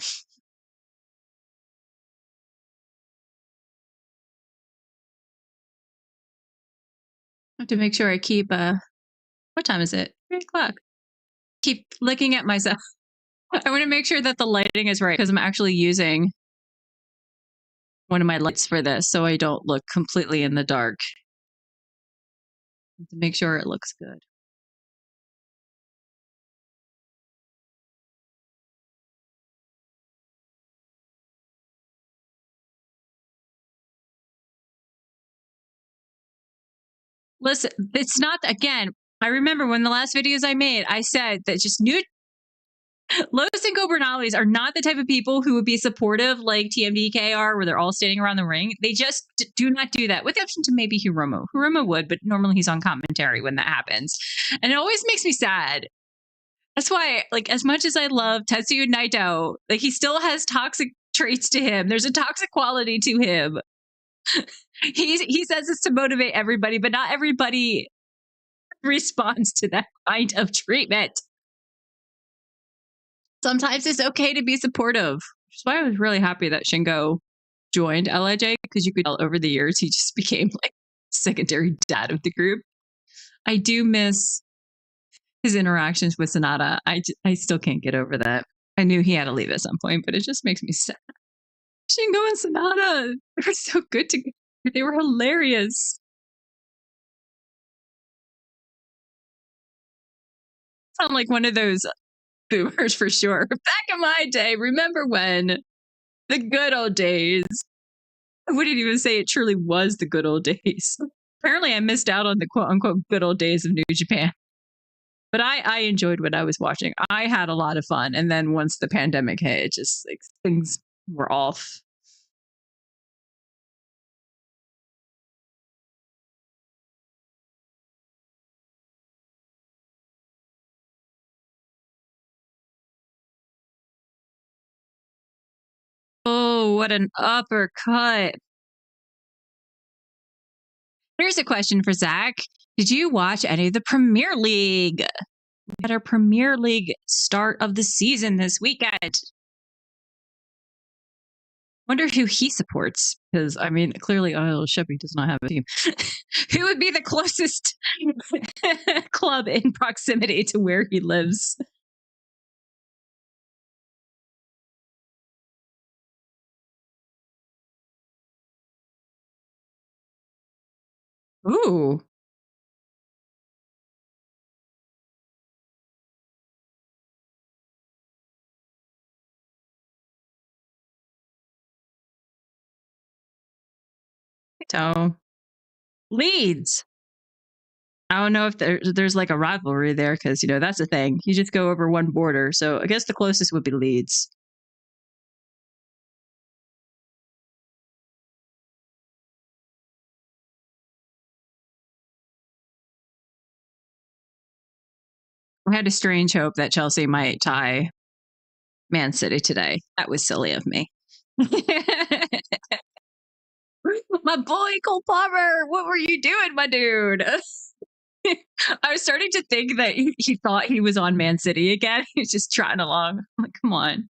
I have to make sure I keep what time is it? 3 o'clock. Keep looking at myself. I want to make sure that the lighting is right because I'm actually using one of my lights for this so I don't look completely in the dark. To make sure it looks good. Listen, it's not, again, I remember when the last videos I made, I said that just Los Ingobernables are not the type of people who would be supportive like TMDK are, where they're all standing around the ring. They just do not do that, with the option to maybe Hiromu. Hiromu would, but normally he's on commentary when that happens. And it always makes me sad. That's why, like, as much as I love Tetsuya Naito, like, he still has toxic traits to him. There's a toxic quality to him. He says this to motivate everybody, but not everybody responds to that kind of treatment. Sometimes it's okay to be supportive, which is why I was really happy that Shingo joined LIJ, because you could tell over the years he just became like secondary dad of the group. I do miss his interactions with Sonata. I still can't get over that. I knew he had to leave at some point, but it just makes me sad. Shingo and Sonata, they were so good together. They were hilarious. Sound like one of those boomers for sure. Back in my day, remember when? The good old days. I wouldn't even say it truly was the good old days. Apparently, I missed out on the quote unquote good old days of New Japan. But I enjoyed what I was watching. I had a lot of fun. And then once the pandemic hit, it just like things were off. Oh, what an uppercut. Here's a question for Zach. Did you watch any of the Premier League? We had our Premier League start of the season this weekend. Wonder who he supports, because I mean, clearly Isle Shipping does not have a team. Who would be the closest club in proximity to where he lives? Ooh. So Leeds. I don't know if there's like a rivalry there because that's the thing. You just go over one border, so I guess the closest would be Leeds. I had a strange hope that Chelsea might tie Man City today. That was silly of me. My boy Cole Palmer, what were you doing, my dude? I was starting to think that he thought he was on Man City again. He was just trotting along. I'm like, come on.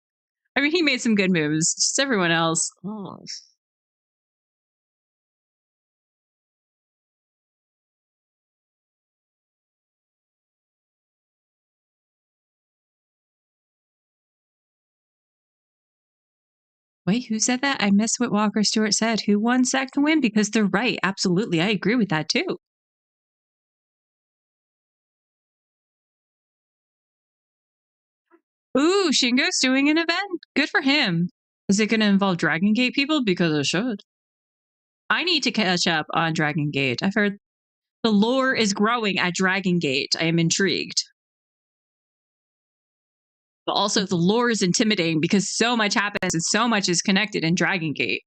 I mean, he made some good moves. Just everyone else. Oh. Wait, who said that? I missed what Walker Stewart said. Who won second win? Because they're right. Absolutely. I agree with that too. Ooh, Shingo's doing an event. Good for him. Is it going to involve Dragon Gate people? Because it should. I need to catch up on Dragon Gate. I've heard the lore is growing at Dragon Gate. I am intrigued. But also, the lore is intimidating because so much happens and so much is connected in Dragon Gate.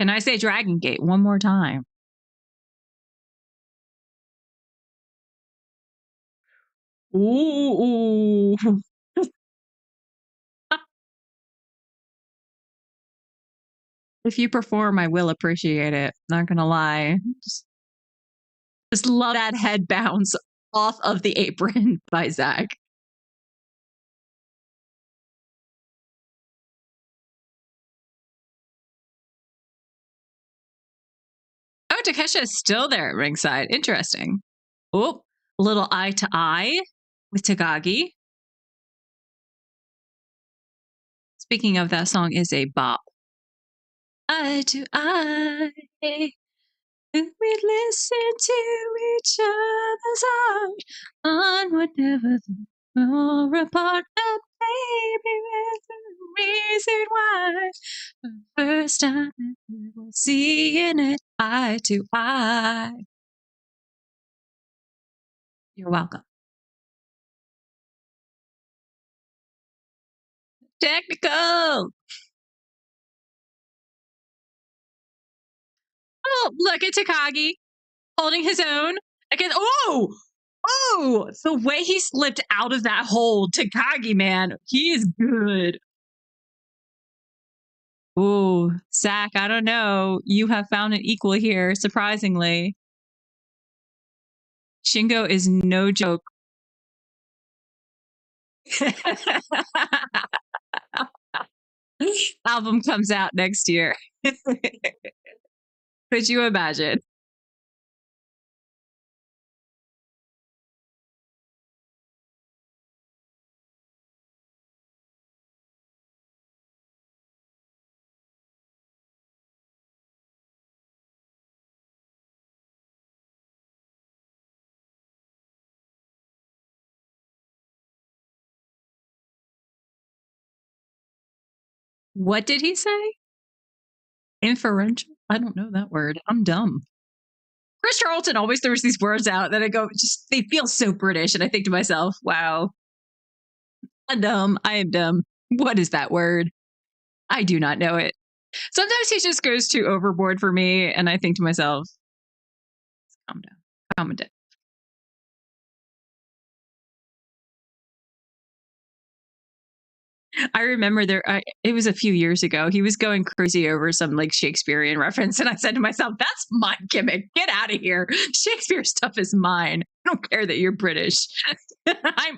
Can I say Dragon Gate one more time? Ooh. If you perform, I will appreciate it. Not gonna lie. Just love that head bounce off of the apron by Zach. Oh, Takesha is still there at ringside. Interesting. Oh, a little eye to eye with Tagagi. Speaking of, that song is a bop. Eye to eye. And we listen to each other's heart on whatever the more apart. And baby, there's a reason why. For the first time ever, we're seeing it eye to eye. You're welcome. Technical. Oh, look at Takagi holding his own against. Oh, the way he slipped out of that hold, Takagi, man, he is good. Oh, Zach, I don't know. You have found an equal here, surprisingly. Shingo is no joke. Album comes out next year. Could you imagine? What did he say? Inferential? I don't know that word. I'm dumb. Chris Charlton always throws these words out that I go, just they feel so British. And I think to myself, wow, I'm dumb. I am dumb. What is that word? I do not know it. Sometimes he just goes too overboard for me. And I think to myself, calm down. Calm down. I remember it was a few years ago. He was going crazy over some like Shakespearean reference. And I said to myself, that's my gimmick. Get out of here. Shakespeare stuff is mine. I don't care that you're British. I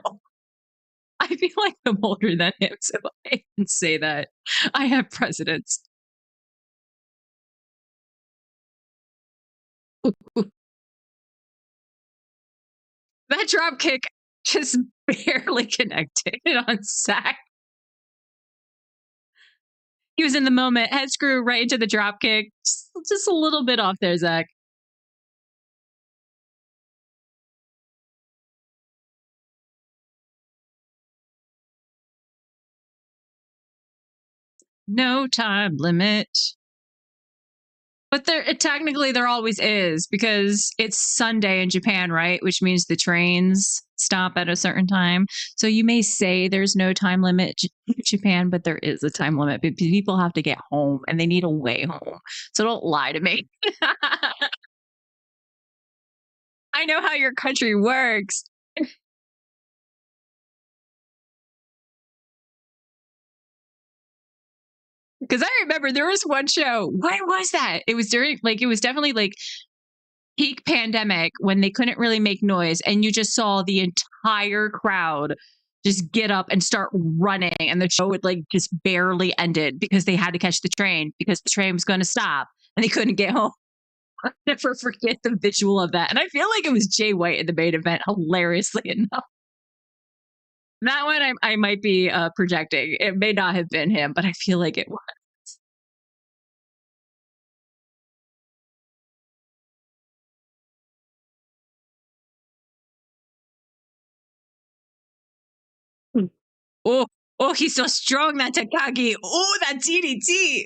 feel like I'm older than him. So I can say that. I have precedence. That drop kick just barely connected on Zach. He was in the moment, head screw right into the drop kick. Just a little bit off there, Zach. No time limit. But technically there always is because it's Sunday in Japan, right? Which means the trains stop at a certain time. So you may say there's no time limit in Japan, but there is a time limit. People have to get home and they need a way home. So don't lie to me. I know how your country works. Because I remember there was one show. Why was that? It was during, like, it was definitely like peak pandemic when they couldn't really make noise and you just saw the entire crowd just get up and start running and the show would like just barely ended because they had to catch the train because the train was going to stop and they couldn't get home. I'll never forget the visual of that. And I feel like it was Jay White in the main event, hilariously enough. That one I might be projecting. It may not have been him, but I feel like it was. Oh, oh, he's so strong, that Takagi. Oh, that DDT.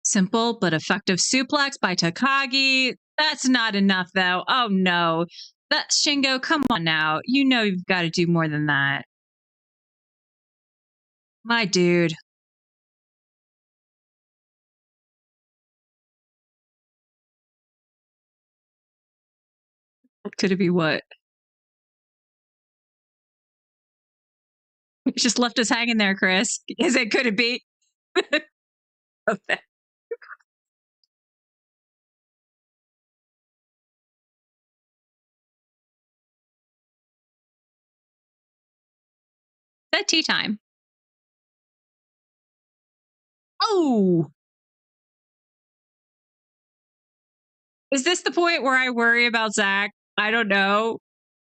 Simple but effective suplex by Takagi. That's not enough, though. Oh no. That Shingo, come on now. You know you've got to do more than that. My dude. Could it be what? Just left us hanging there, Chris. Is it could it be? Okay. That tea time. Oh, is this the point where I worry about Zach? I don't know.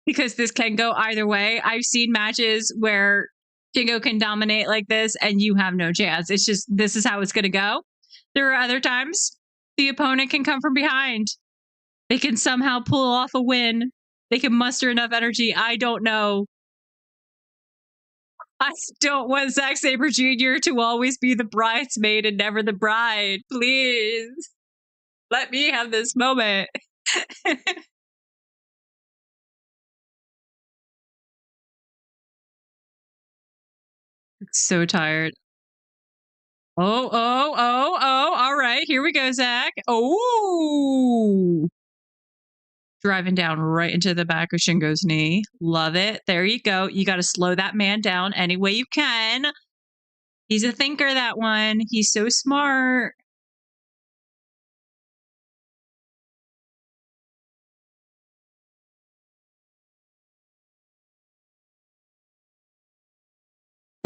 Because this can go either way. I've seen matches where Shingo can dominate like this and you have no chance. It's just this is how it's going to go. There are other times the opponent can come from behind. They can somehow pull off a win. They can muster enough energy. I don't know. I don't want Zack Sabre Jr. to always be the bridesmaid and never the bride. Please let me have this moment. So tired. Oh. All right. Here we go, Zach. Oh. Driving down right into the back of Shingo's knee. Love it. There you go. You got to slow that man down any way you can. He's a thinker, that one. He's so smart.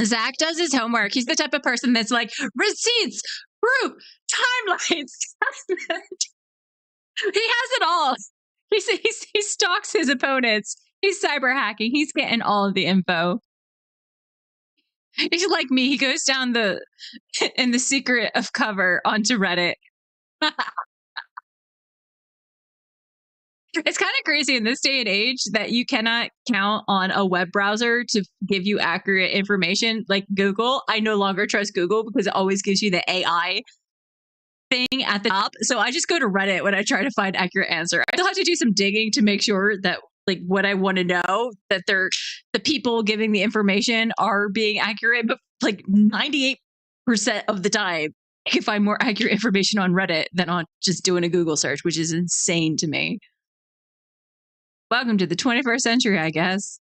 Zach does his homework. He's the type of person that's like, receipts, proof, timelines. He has it all. He stalks his opponents. He's cyber hacking. He's getting all of the info. He's like me. He goes down in the secret of cover onto Reddit. It's kind of crazy in this day and age that you cannot count on a web browser to give you accurate information. Like Google, I no longer trust Google because it always gives you the AI thing at the top. So I just go to Reddit when I try to find accurate answer. I still have to do some digging to make sure that like what I want to know that the people giving the information are being accurate, but like 98% of the time I can find more accurate information on Reddit than on just doing a Google search, which is insane to me. Welcome to the 21st century, I guess.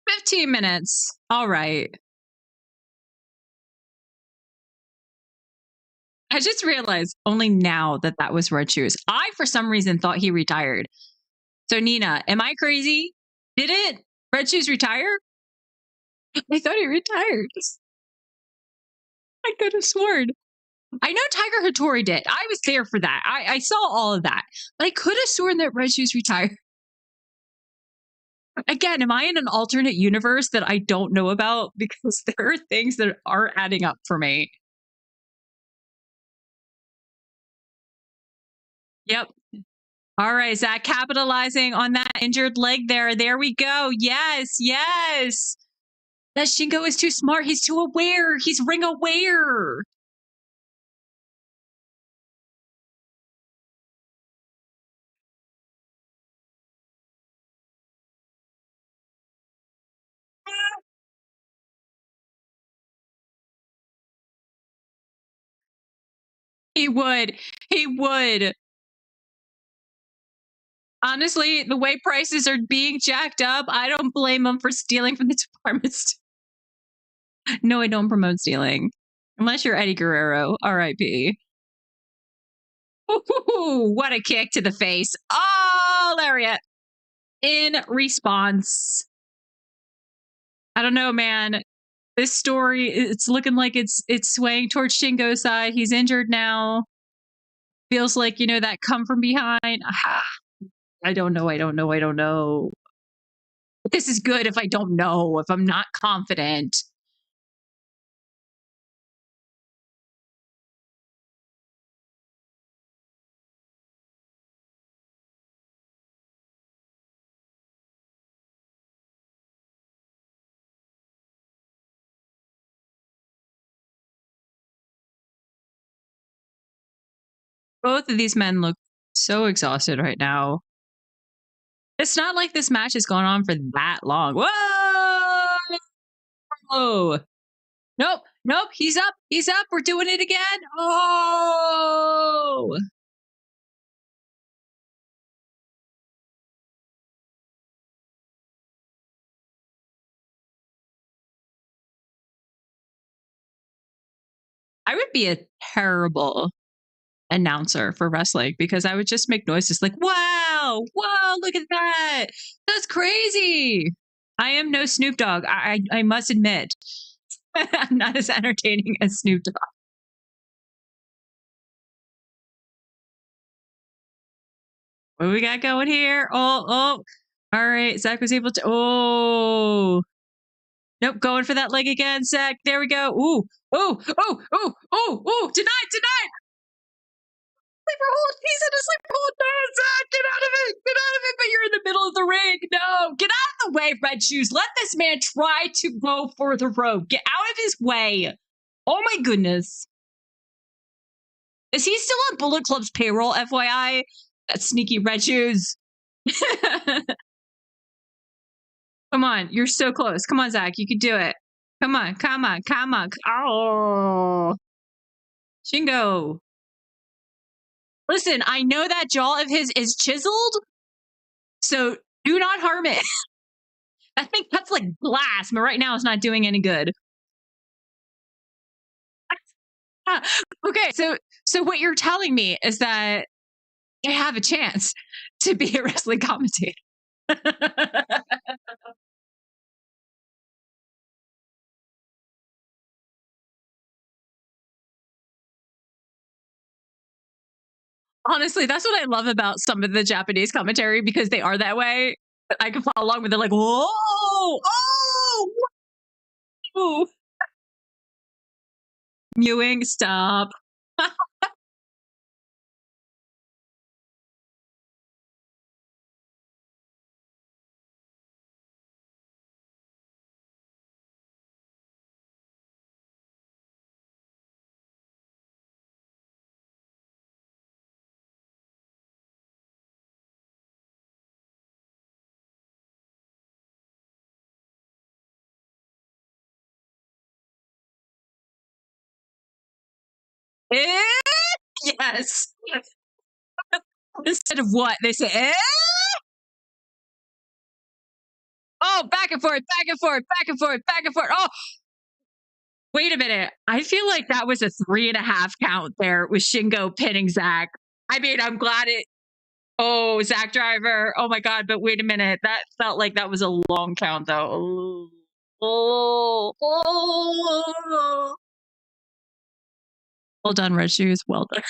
15 minutes. All right. I just realized only now that that was Red Shoes. I, for some reason, thought he retired. So, Nina, am I crazy? Did it? Red Shoes retire? I thought he retired. I could have sworn. I know Tiger Hattori did. I was there for that. I saw all of that. But I could have sworn that Red Shoes retired. Again, am I in an alternate universe that I don't know about? Because there are things that are adding up for me. Yep. All right, Zach, capitalizing on that injured leg there. There we go. Yes, yes. That Shingo is too smart. He's too aware. He's ring aware. He would. He would. Honestly, the way prices are being jacked up, I don't blame him for stealing from the department store. No, I don't promote stealing. Unless you're Eddie Guerrero. R.I.P. Ooh, what a kick to the face. Oh, Lariat. In response. I don't know, man. This story, it's looking like it's swaying towards Shingo's side. He's injured now. Feels like, that come from behind. Ah, I don't know. I don't know. I don't know. This is good if I don't know, if I'm not confident. Both of these men look so exhausted right now. It's not like this match has gone on for that long. Whoa! Nope, nope. He's up. He's up. We're doing it again. Oh! I would be a terrible announcer for wrestling because I would just make noises like, wow, whoa, look at that. That's crazy. I am no Snoop Dogg. I must admit. I'm not as entertaining as Snoop Dogg. What we got going here? Oh, oh. All right. Zach was able to. Oh. Nope. Going for that leg again, Zach. There we go. Ooh. Oh, oh, oh, oh, oh. Denied, denied. Sleeper hold. He's in a sleeper hold. No, Zach. Get out of it. Get out of it. But you're in the middle of the ring. No. Get out of the way, Red Shoes. Let this man try to go for the rope. Get out of his way. Oh, my goodness. Is he still on Bullet Club's payroll, FYI? That sneaky Red Shoes. Come on, you're so close. Come on, Zach, you can do it. Come on, come on, come on. Oh, Shingo. Listen, I know that jaw of his is chiseled, so do not harm it. I think that's like glass, but right now it's not doing any good. Okay, so what you're telling me is that I have a chance to be a wrestling commentator. Honestly, that's what I love about some of the Japanese commentary because they are that way. I can follow along with it like, whoa, oh, whoa. Mewing, stop. Eh? Yes. Instead of what? They say, eh? Oh, back and forth, back and forth, back and forth, back and forth. Oh, wait a minute. I feel like that was a 3.5 count there with Shingo pinning Zach. I mean, I'm glad it. Oh, Zach Driver. Oh my God. But wait a minute. That felt like that was a long count, though. Oh, oh. Well done, Red Shoes. Well done.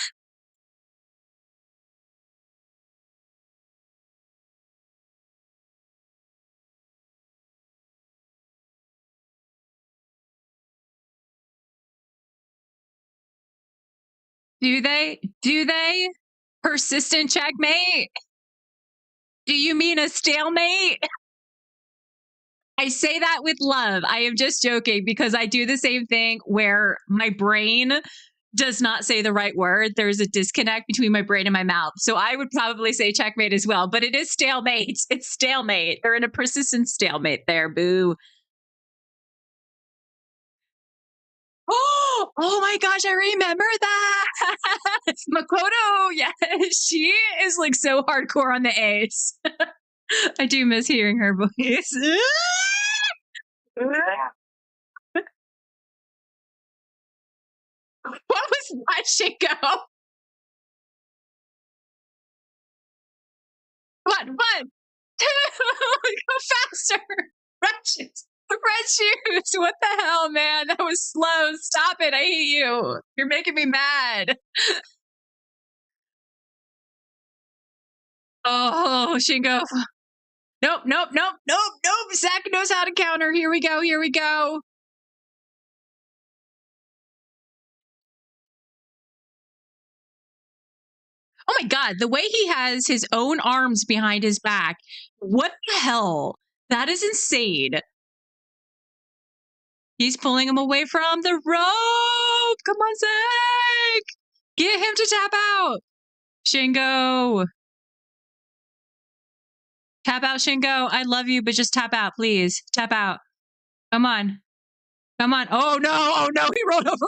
Do they? Do they? Persistent checkmate? Do you mean a stalemate? I say that with love. I am just joking because I do the same thing where my brain does not say the right word. There's a disconnect between my brain and my mouth. So I would probably say checkmate as well, but it is stalemate. It's stalemate. They're in a persistent stalemate there. Boo. Oh my gosh, I remember that. Makoto, yes, she is like so hardcore on the A's. I do miss hearing her voice. What was that shit go? One, two, go faster. Red shoes. Red shoes. What the hell, man? That was slow. Stop it. I hate you. You're making me mad. Oh, Shingo. Nope, nope, nope, nope, nope. Zach knows how to counter. Here we go. Here we go. Oh my God. The way he has his own arms behind his back. What the hell? That is insane. He's pulling him away from the rope. Come on, Zach. Get him to tap out. Shingo. Tap out, Shingo. I love you, but just tap out, please. Tap out. Come on. Come on. Oh, no. Oh, no. He rolled over.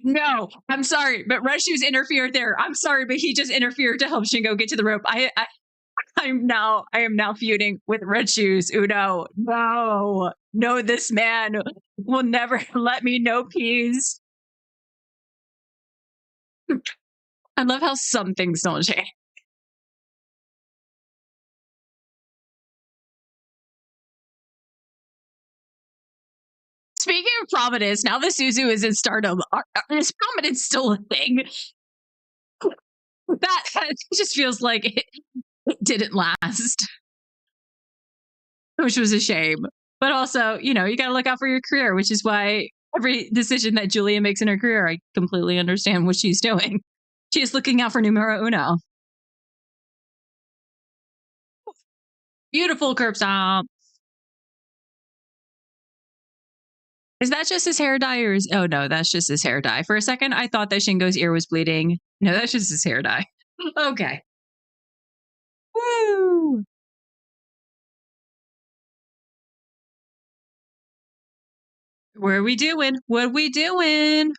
No, I'm sorry, but Red Shoes interfered there. I'm sorry, but he just interfered to help Shingo get to the rope. I am now feuding with Red Shoes. Uno. No. No, this man will never let me know peace. I love how some things don't change. Speaking of Providence, now the Suzu is in Stardom. Is Providence still a thing? That just feels like it didn't last, which was a shame. But also, you know, you got to look out for your career, which is why every decision that Julia makes in her career, I completely understand what she's doing. She is looking out for numero uno. Beautiful curb stomp. Is that just his hair dye or is, oh no, that's just his hair dye. For a second, I thought that Shingo's ear was bleeding. No, that's just his hair dye. Okay. Woo! What are we doing? What are we doing?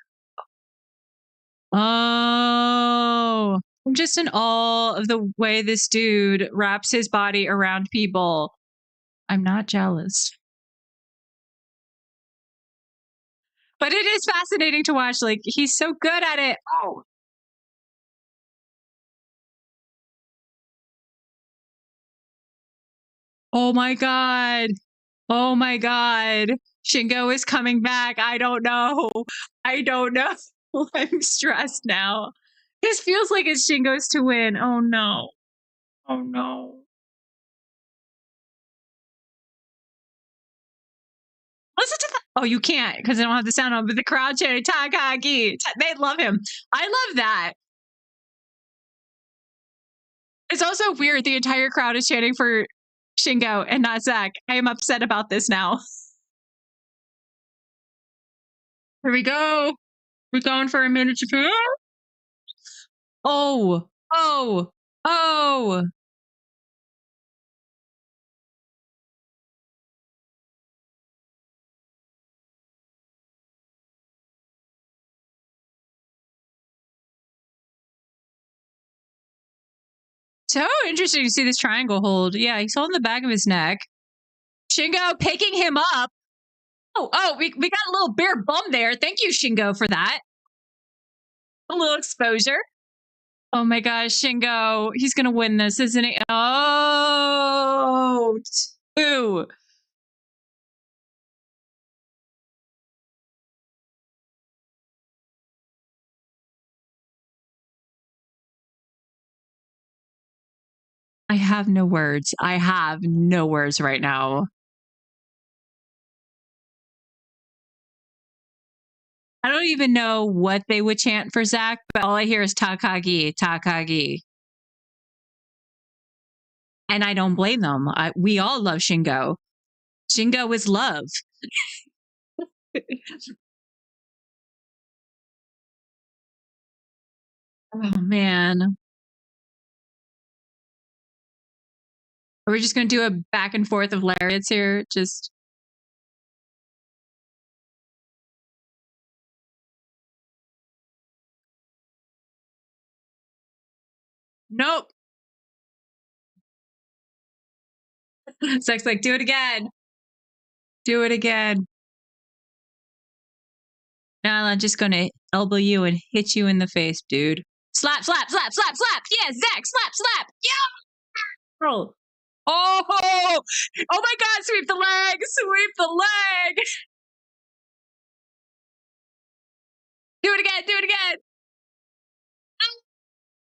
Oh, I'm just in awe of the way this dude wraps his body around people. I'm not jealous. But it is fascinating to watch. Like, he's so good at it. Oh. Oh my God. Oh my God. Shingo is coming back. I don't know. I don't know. I'm stressed now. This feels like it's Shingo's to win. Oh no. Oh no. Listen to that. Oh, you can't because they don't have the sound on, but the crowd chanting Takagi. They love him. I love that. It's also weird. The entire crowd is chanting for Shingo and not Zach. I am upset about this now. Here we go. We're going for a minute. Oh, oh, oh. So interesting to see this triangle hold. Yeah, he's holding the back of his neck. Shingo picking him up. Oh, we got a little bare bum there. Thank you, Shingo, for that. A little exposure. Oh my gosh, Shingo. He's going to win this, isn't he? Oh, two. I have no words. I have no words right now. I don't even know what they would chant for Zach, but all I hear is Takagi, Takagi. And I don't blame them. We all love Shingo. Shingo is love. Oh man. Are we just gonna do a back and forth of lariats here? Just nope. Zach's like, do it again. Do it again. No, I'm just gonna elbow you and hit you in the face, dude. Slap, slap, slap, slap, slap. Yeah, Zach, slap, slap. Yeah. Oh, oh, oh my God! Sweep the leg. Sweep the leg. Do it again. Do it again.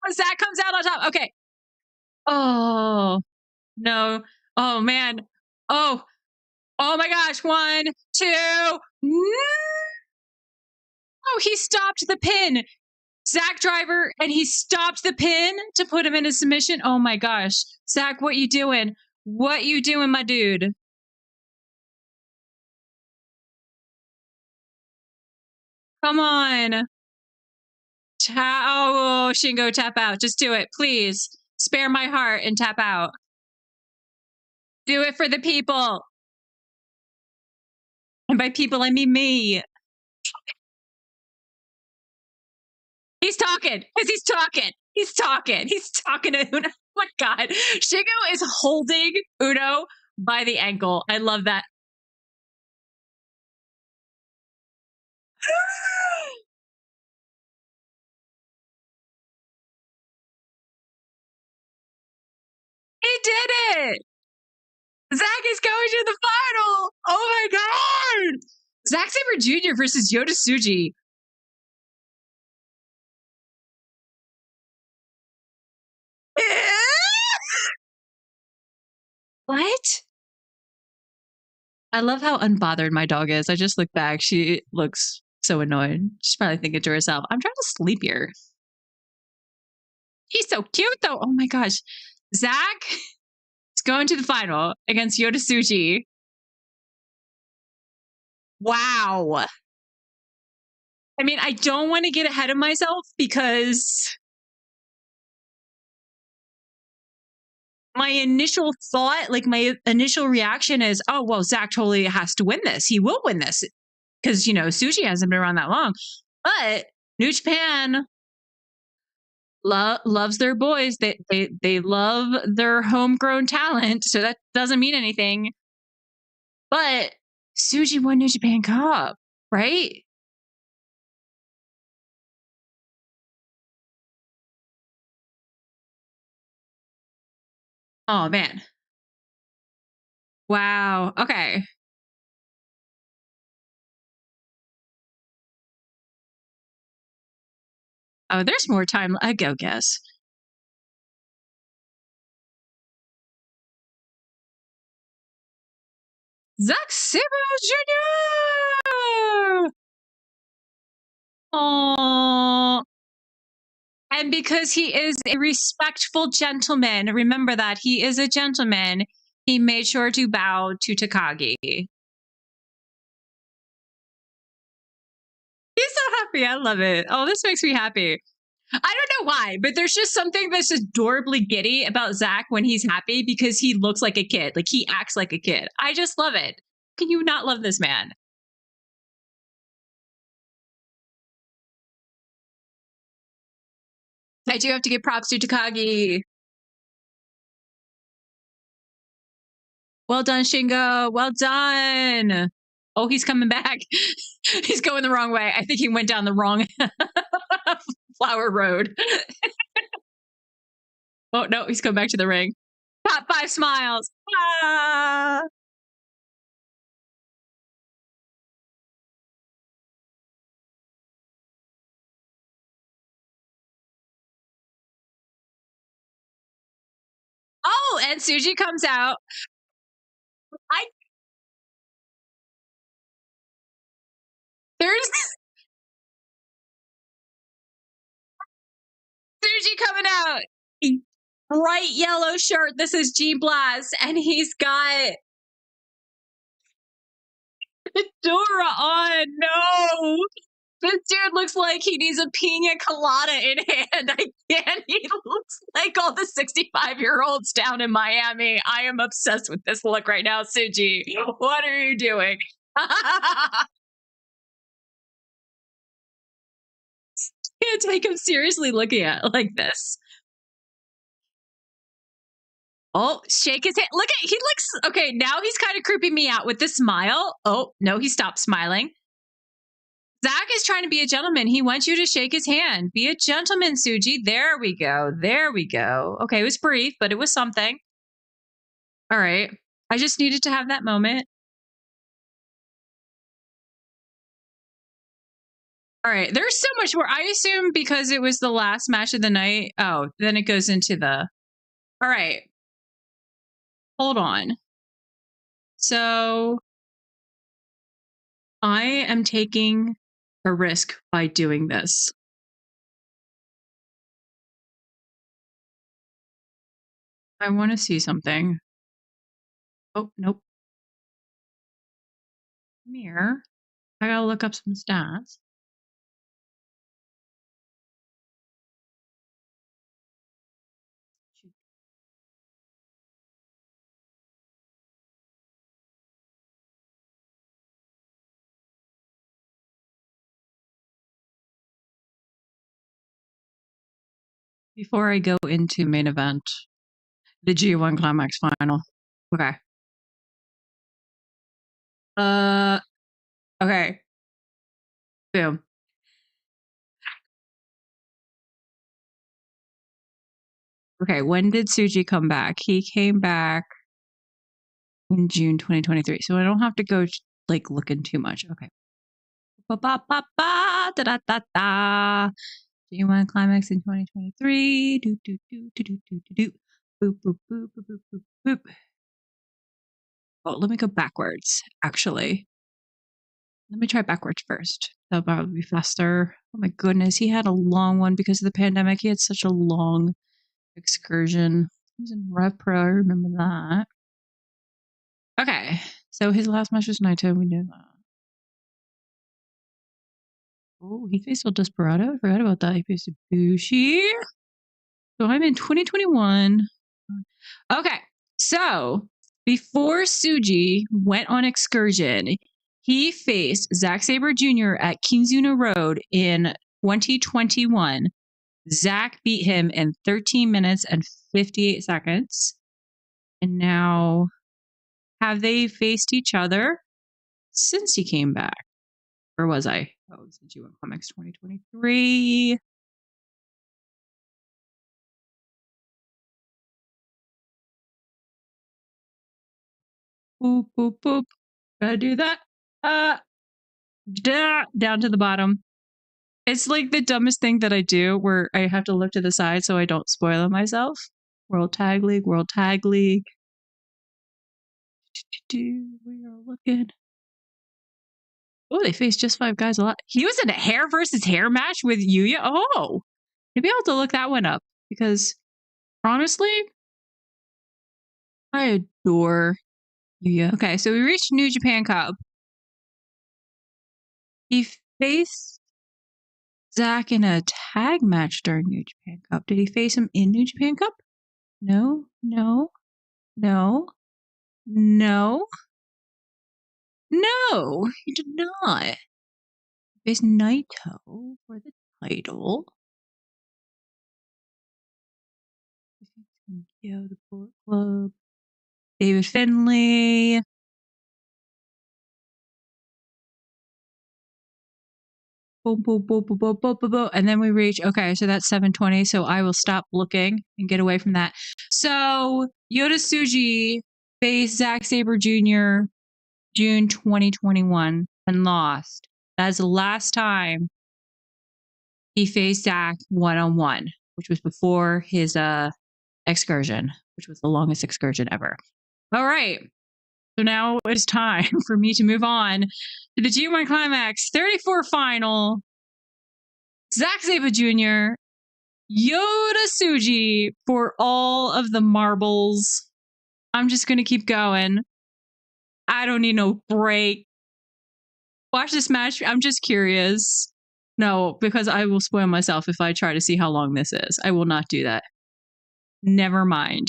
Oh, Zach comes out on top. Okay. Oh no. Oh man. Oh. Oh my gosh. 1, 2. No. Oh, he stopped the pin. Zach Driver, and he stopped the pin to put him in a submission. Oh my gosh. Zach, what you doing? What you doing, my dude? Come on. Oh, Shingo, tap out. Just do it, please. Spare my heart and tap out. Do it for the people. And by people, I mean me. He's talking because he's talking. He's talking. He's talking to Uno. Oh my God. Shingo is holding Uno by the ankle. I love that. He did it. Zach is going to the final. Oh my God. Zack Sabre Jr. versus Yota Tsuji. What? I love how unbothered my dog is. I just look back. She looks so annoyed. She's probably thinking to herself, I'm trying to sleep here. He's so cute, though. Oh my gosh. Zach is going to the final against Yota Tsuji. Wow. I mean, I don't want to get ahead of myself because my initial thought, like my initial reaction is, oh, well, Zach totally has to win this. He will win this because, you know, Tsuji hasn't been around that long. But New Japan loves their boys. They love their homegrown talent. So that doesn't mean anything. But Tsuji won New Japan Cup, right? Oh, man. Wow. Okay. Oh, there's more time. I go guess. Zack Sabre Jr. Oh, and because he is a respectful gentleman, remember that he is a gentleman. He made sure to bow to Takagi. He's so happy. I love it. Oh, this makes me happy. I don't know why, but there's just something that's adorably giddy about Zach when he's happy because he looks like a kid. Like he acts like a kid. I just love it. Can you not love this man? I do have to give props to Takagi. Well done, Shingo. Well done. Oh, he's coming back. He's going the wrong way. I think he went down the wrong flower road. Oh, no, he's coming back to the ring. Top 5 smiles. Ah! Oh, and Tsuji comes out. I there's Suji coming out. Bright yellow shirt. This is G Blast, and he's got Dora on. No. This dude looks like he needs a pina colada in hand. I can't. He looks like all the 65-year-olds down in Miami. I am obsessed with this look right now, Suji. What are you doing? Can't take him seriously looking at it like this. Oh, shake his hand. Look at, he looks, okay, now he's kind of creeping me out with the smile. Oh, no, he stopped smiling. Zach is trying to be a gentleman. He wants you to shake his hand. Be a gentleman, Suji. There we go. There we go. Okay, it was brief, but it was something. All right. I just needed to have that moment. All right. There's so much more. I assume because it was the last match of the night. Oh, then it goes into the. All right. Hold on. So I am taking a risk by doing this. I want to see something. Oh, nope. Come here. I gotta look up some stats. Before I go into main event, the G1 Climax final. Okay. Okay. Boom. Okay, when did Suji come back? He came back in June 2023. So I don't have to go like looking too much. Okay. Da-da-da-da. G1 Climax in 2023. Do do do do do do do. Boop boop boop boop boop boop boop. Oh, let me go backwards, actually. Let me try backwards first. That'll probably be faster. Oh my goodness, he had a long one because of the pandemic. He had such a long excursion. He was in Rev Pro, I remember that. Okay, so his last match was Naito, we knew that. Oh, he faced El Desperado? I forgot about that. He faced Ibushi. So I'm in 2021. Okay, so before Suji went on excursion, he faced Zack Sabre Jr. at Kizuna Road in 2021. Zack beat him in 13 minutes and 58 seconds. And now, have they faced each other since he came back? Or was I? Oh, it was the G1 Climax 2023. Boop, boop, boop. Gotta do that. Down to the bottom. It's like the dumbest thing that I do where I have to look to the side so I don't spoil it myself. World Tag League, World Tag League. We are looking. Oh, they faced just 5 guys a lot. He was in a hair versus hair match with Yuya. Oh, maybe I'll have to look that one up because honestly, I adore Yuya. Okay, so we reached New Japan Cup. He faced Zack in a tag match during New Japan Cup. Did he face him in New Japan Cup? No, no, no, no, no, he did not. He faced Naito for the title. The Bullet Club. David Finlay. Boom, boom, boom, boom, boom, boom, boom, boom. And then we reach, okay, so that's 720. So I will stop looking and get away from that. So Yota Tsuji faced Zack Sabre Jr. June 2021 and lost. That is the last time he faced Zack one-on-one, which was before his excursion, which was the longest excursion ever. All right. So now it's time for me to move on to the G1 Climax 34 final. Zack Sabre Jr. Yoda Suji for all of the marbles. I'm just gonna keep going. I don't need no break. Watch this match. I'm just curious. No, because I will spoil myself if I try to see how long this is. I will not do that. Never mind.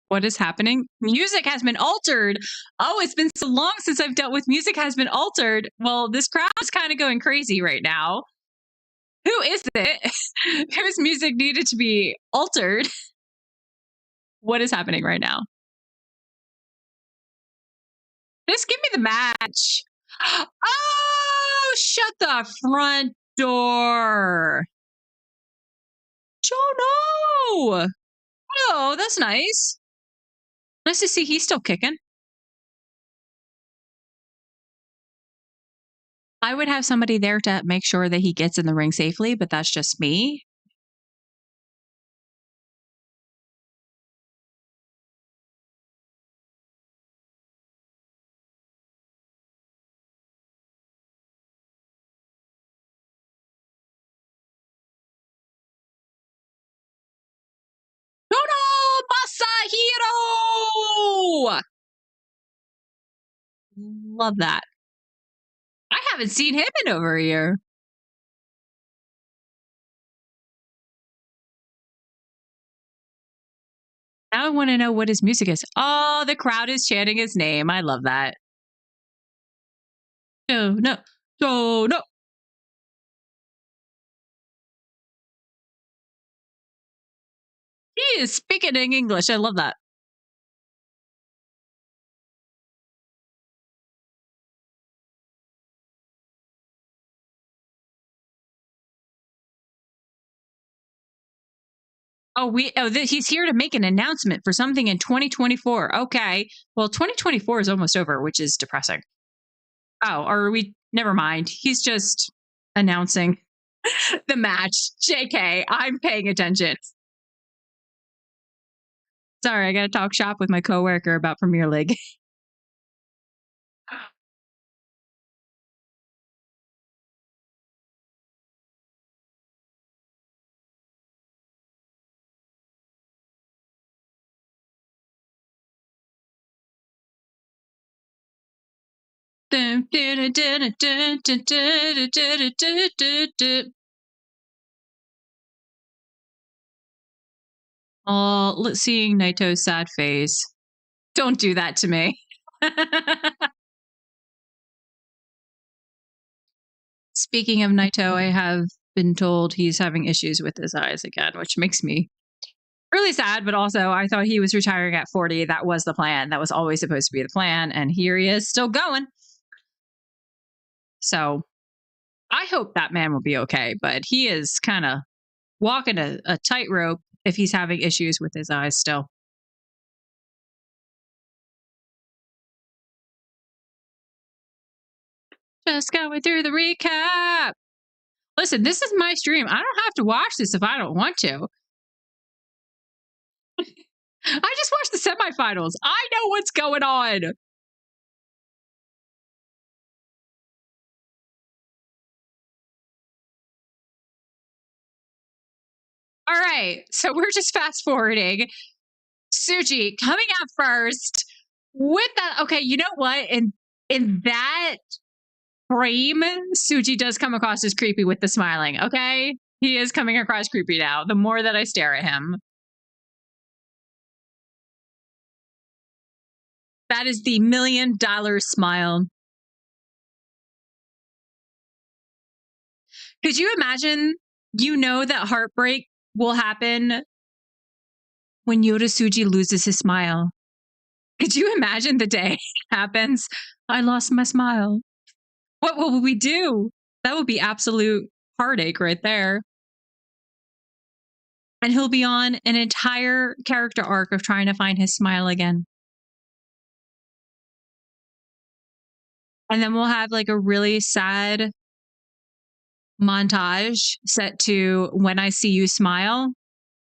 What is happening? Music has been altered. Oh, it's been so long since I've dealt with music has been altered. Well, this crowd is kind of going crazy right now. Who is it? Whose music needed to be altered? What is happening right now? Just give me the match. Oh, shut the front door. Oh, no. Oh, that's nice. Nice to see he's still kicking. I would have somebody there to make sure that he gets in the ring safely, but that's just me. No, Masahiro! Love that. I haven't seen him in over a year. Now I want to know what his music is. Oh, the crowd is chanting his name. I love that. No, no, no, no. He is speaking in English. I love that. He's here to make an announcement for something in 2024. Okay. Well, 2024 is almost over, which is depressing. Oh, or never mind. He's just announcing the match. JK, I'm paying attention. Sorry, I got to talk shop with my coworker about Premier League. Oh, seeing Naito's sad face. Don't do that to me. Speaking of Naito, I have been told he's having issues with his eyes again, which makes me really sad. But also, I thought he was retiring at 40. That was the plan. That was always supposed to be the plan. And here he is still going. So I hope that man will be okay. But he is kind of walking a tightrope if he's having issues with his eyes still. Just going through the recap. Listen, this is my stream. I don't have to watch this if I don't want to. I just watched the semifinals. I know what's going on. All right. So we're just fast forwarding. Suji coming out first with that. Okay, you know what? In that frame, Suji does come across as creepy with the smiling. Okay. He is coming across creepy now. The more that I stare at him. That is the $1 million smile. Could you imagine? You know that heartbreak will happen when Yoda Suji loses his smile. Could you imagine the day happens? I lost my smile. What will we do? That would be absolute heartache right there. And he'll be on an entire character arc of trying to find his smile again. And then we'll have like a really sad montage set to When I See You Smile.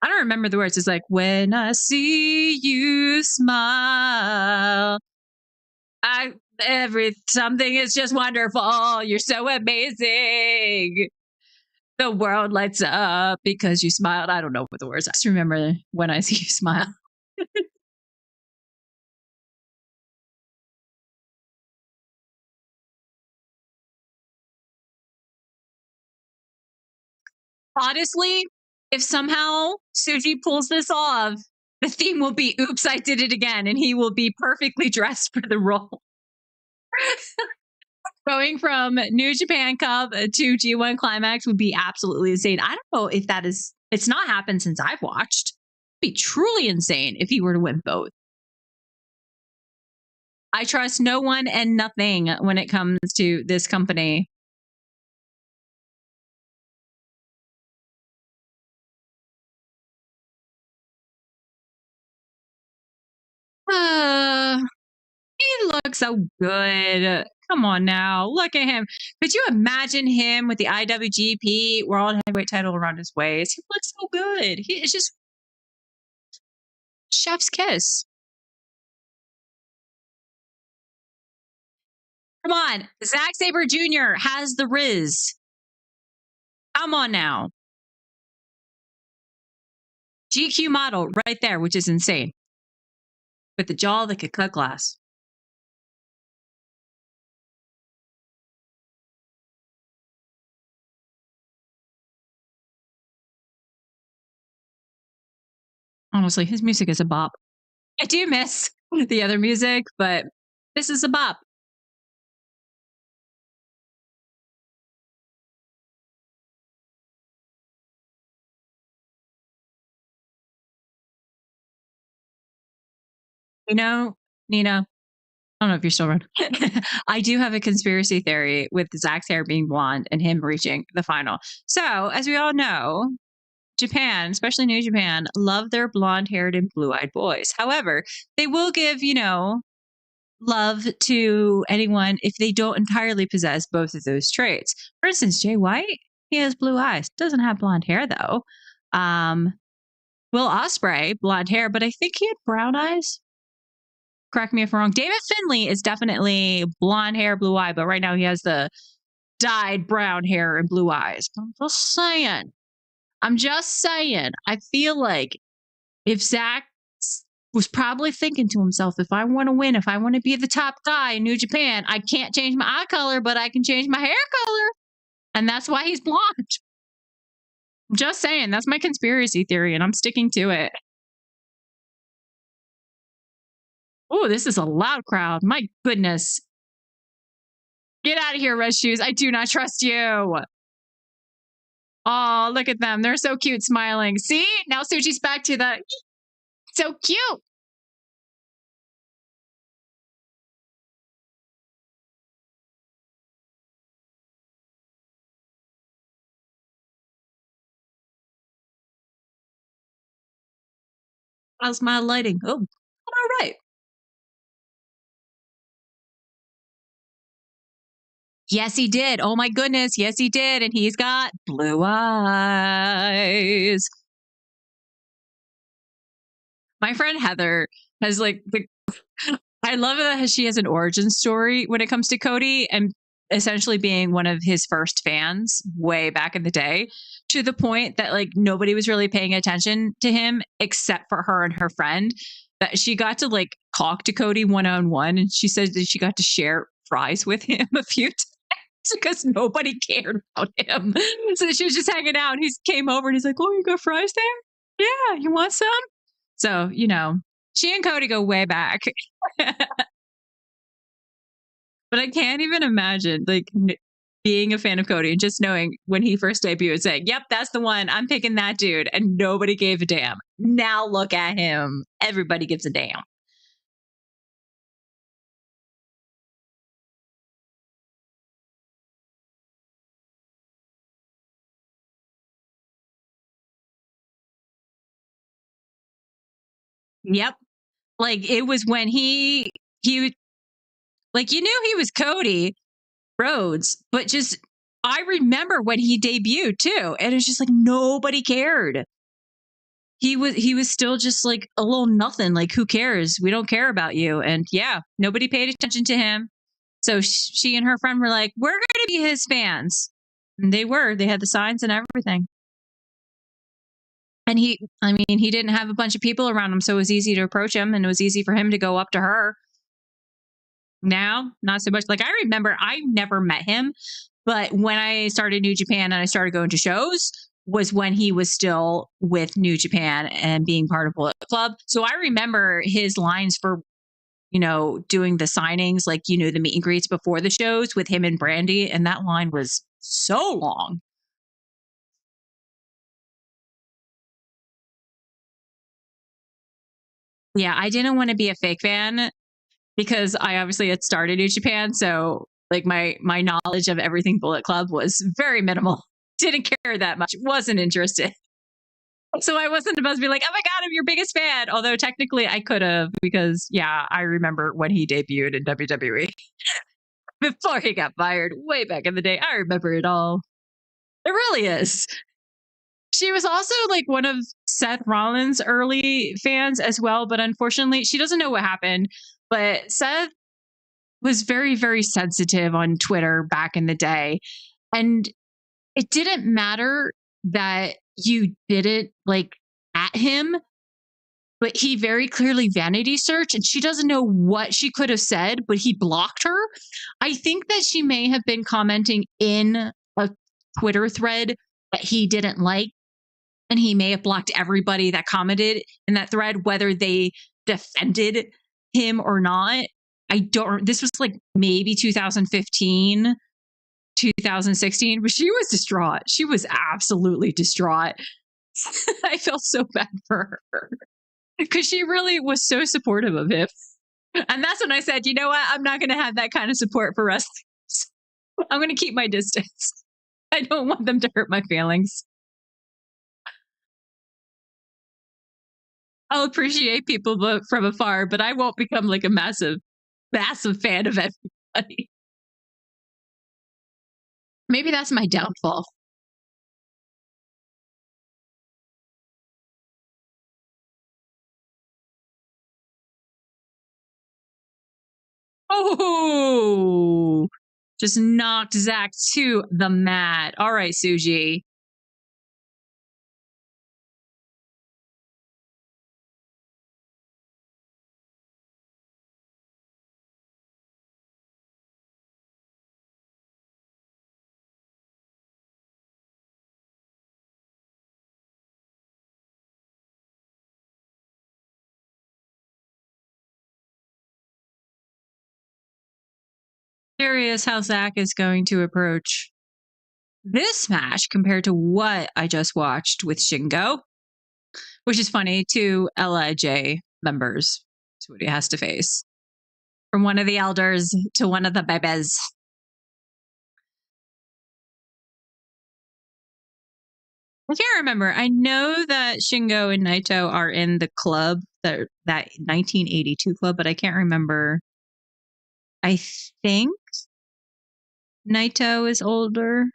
I don't remember the words. It's like, when I see you smile, I something is just wonderful. You're so amazing. The world lights up because you smiled. I don't know what the words. I just remember when I see you smile. Honestly, if somehow Suji pulls this off, the theme will be "Oops, I did it again," and he will be perfectly dressed for the role. Going from New Japan Cup to G1 Climax would be absolutely insane. I don't know if that is. It's not happened since I've watched. It'd be truly insane if he were to win both. I trust no one and nothing when it comes to this company. Uh, he looks so good. Come on now. Look at him. Could you imagine him with the IWGP World Heavyweight title around his waist? He looks so good. He is just chef's kiss. Come on. Zack Sabre Jr. has the Riz. Come on now. GQ model right there, which is insane. With the jaw that could cut glass. Honestly, his music is a bop. I do miss the other music, but this is a bop. You know, Nina, I don't know if you're still around. I do have a conspiracy theory with Zach's hair being blonde and him reaching the final. So, as we all know, Japan, especially New Japan, love their blonde haired and blue eyed boys. However, they will give, love to anyone if they don't entirely possess both of those traits. For instance, Jay White, he has blue eyes, doesn't have blonde hair though. Um, Will Ospreay, blonde hair, but I think he had brown eyes. Correct me if I'm wrong. David Finley is definitely blonde hair, blue eye, but right now he has the dyed brown hair and blue eyes. I'm just saying. I'm just saying. I feel like if Zach was probably thinking to himself, if I want to win, if I want to be the top guy in New Japan, I can't change my eye color, but I can change my hair color. And that's why he's blonde. I'm just saying. That's my conspiracy theory, and I'm sticking to it. Oh, this is a loud crowd. My goodness. Get out of here, Red Shoes. I do not trust you. Oh, look at them. They're so cute smiling. See? Now Suji's back to the so cute. How's my lighting? Oh, all right. Yes, he did. Oh my goodness. Yes, he did. And he's got blue eyes. My friend Heather has like the I love that she has an origin story when it comes to Cody and essentially being one of his first fans way back in the day, to the point that like nobody was really paying attention to him except for her and her friend. That she got to like talk to Cody one on one, and she said that she got to share fries with him a few times because nobody cared about him. So she was just hanging out. And he came over and he's like, "Oh, you got fries there? Yeah, you want some?" So she and Cody go way back. But I can't even imagine like being a fan of Cody and just knowing when he first debuted, saying, "Yep, that's the one. I'm picking that dude," and nobody gave a damn. Now look at him. Everybody gives a damn. Yep. Like it was when he like you knew he was Cody Rhodes, but just I remember when he debuted too, and it's just like nobody cared. he was still just like a little nothing. Like, who cares? We don't care about you. And yeah, nobody paid attention to him. So she and her friend were like, "We're going to be his fans." And they were. They had the signs and everything. And I mean, he didn't have a bunch of people around him, so it was easy to approach him, and it was easy for him to go up to her. Now, not so much. Like, I remember I never met him, but when I started New Japan and I started going to shows was when he was still with New Japan and being part of Bullet Club. So I remember his lines for, doing the signings, like, the meet and greets before the shows with him and Brandy. And that line was so long. Yeah, I didn't want to be a fake fan because I obviously had started New Japan. So like my knowledge of everything Bullet Club was very minimal. Didn't care that much. Wasn't interested. So I wasn't supposed to be like, oh my God, I'm your biggest fan. Although technically I could have, because yeah, I remember when he debuted in WWE before he got fired way back in the day. I remember it all. It really is. She was also like one of Seth Rollins' early fans as well, but unfortunately, she doesn't know what happened. But Seth was very, very sensitive on Twitter back in the day. And it didn't matter that you didn't like at him, but he very clearly vanity searched and she doesn't know what she could have said, but he blocked her. I think that she may have been commenting in a Twitter thread that he didn't like, and he may have blocked everybody that commented in that thread, whether they defended him or not. I don't, this was like maybe 2015, 2016, but she was distraught. She was absolutely distraught. I felt so bad for her because she really was so supportive of him. And that's when I said, you know what? I'm not going to have that kind of support for wrestlers. I'm going to keep my distance. I don't want them to hurt my feelings. I'll appreciate people from afar, but I won't become like a massive, massive fan of everybody. Maybe that's my downfall. Oh, just knocked Zach to the mat. All right, Suji. Curious how Zach is going to approach this match compared to what I just watched with Shingo, which is funny. Two LIJ members is what he has to face. From one of the elders to one of the bebes. I can't remember. I know that Shingo and Naito are in the club, that 1982 club, but I can't remember. I think Naito is older.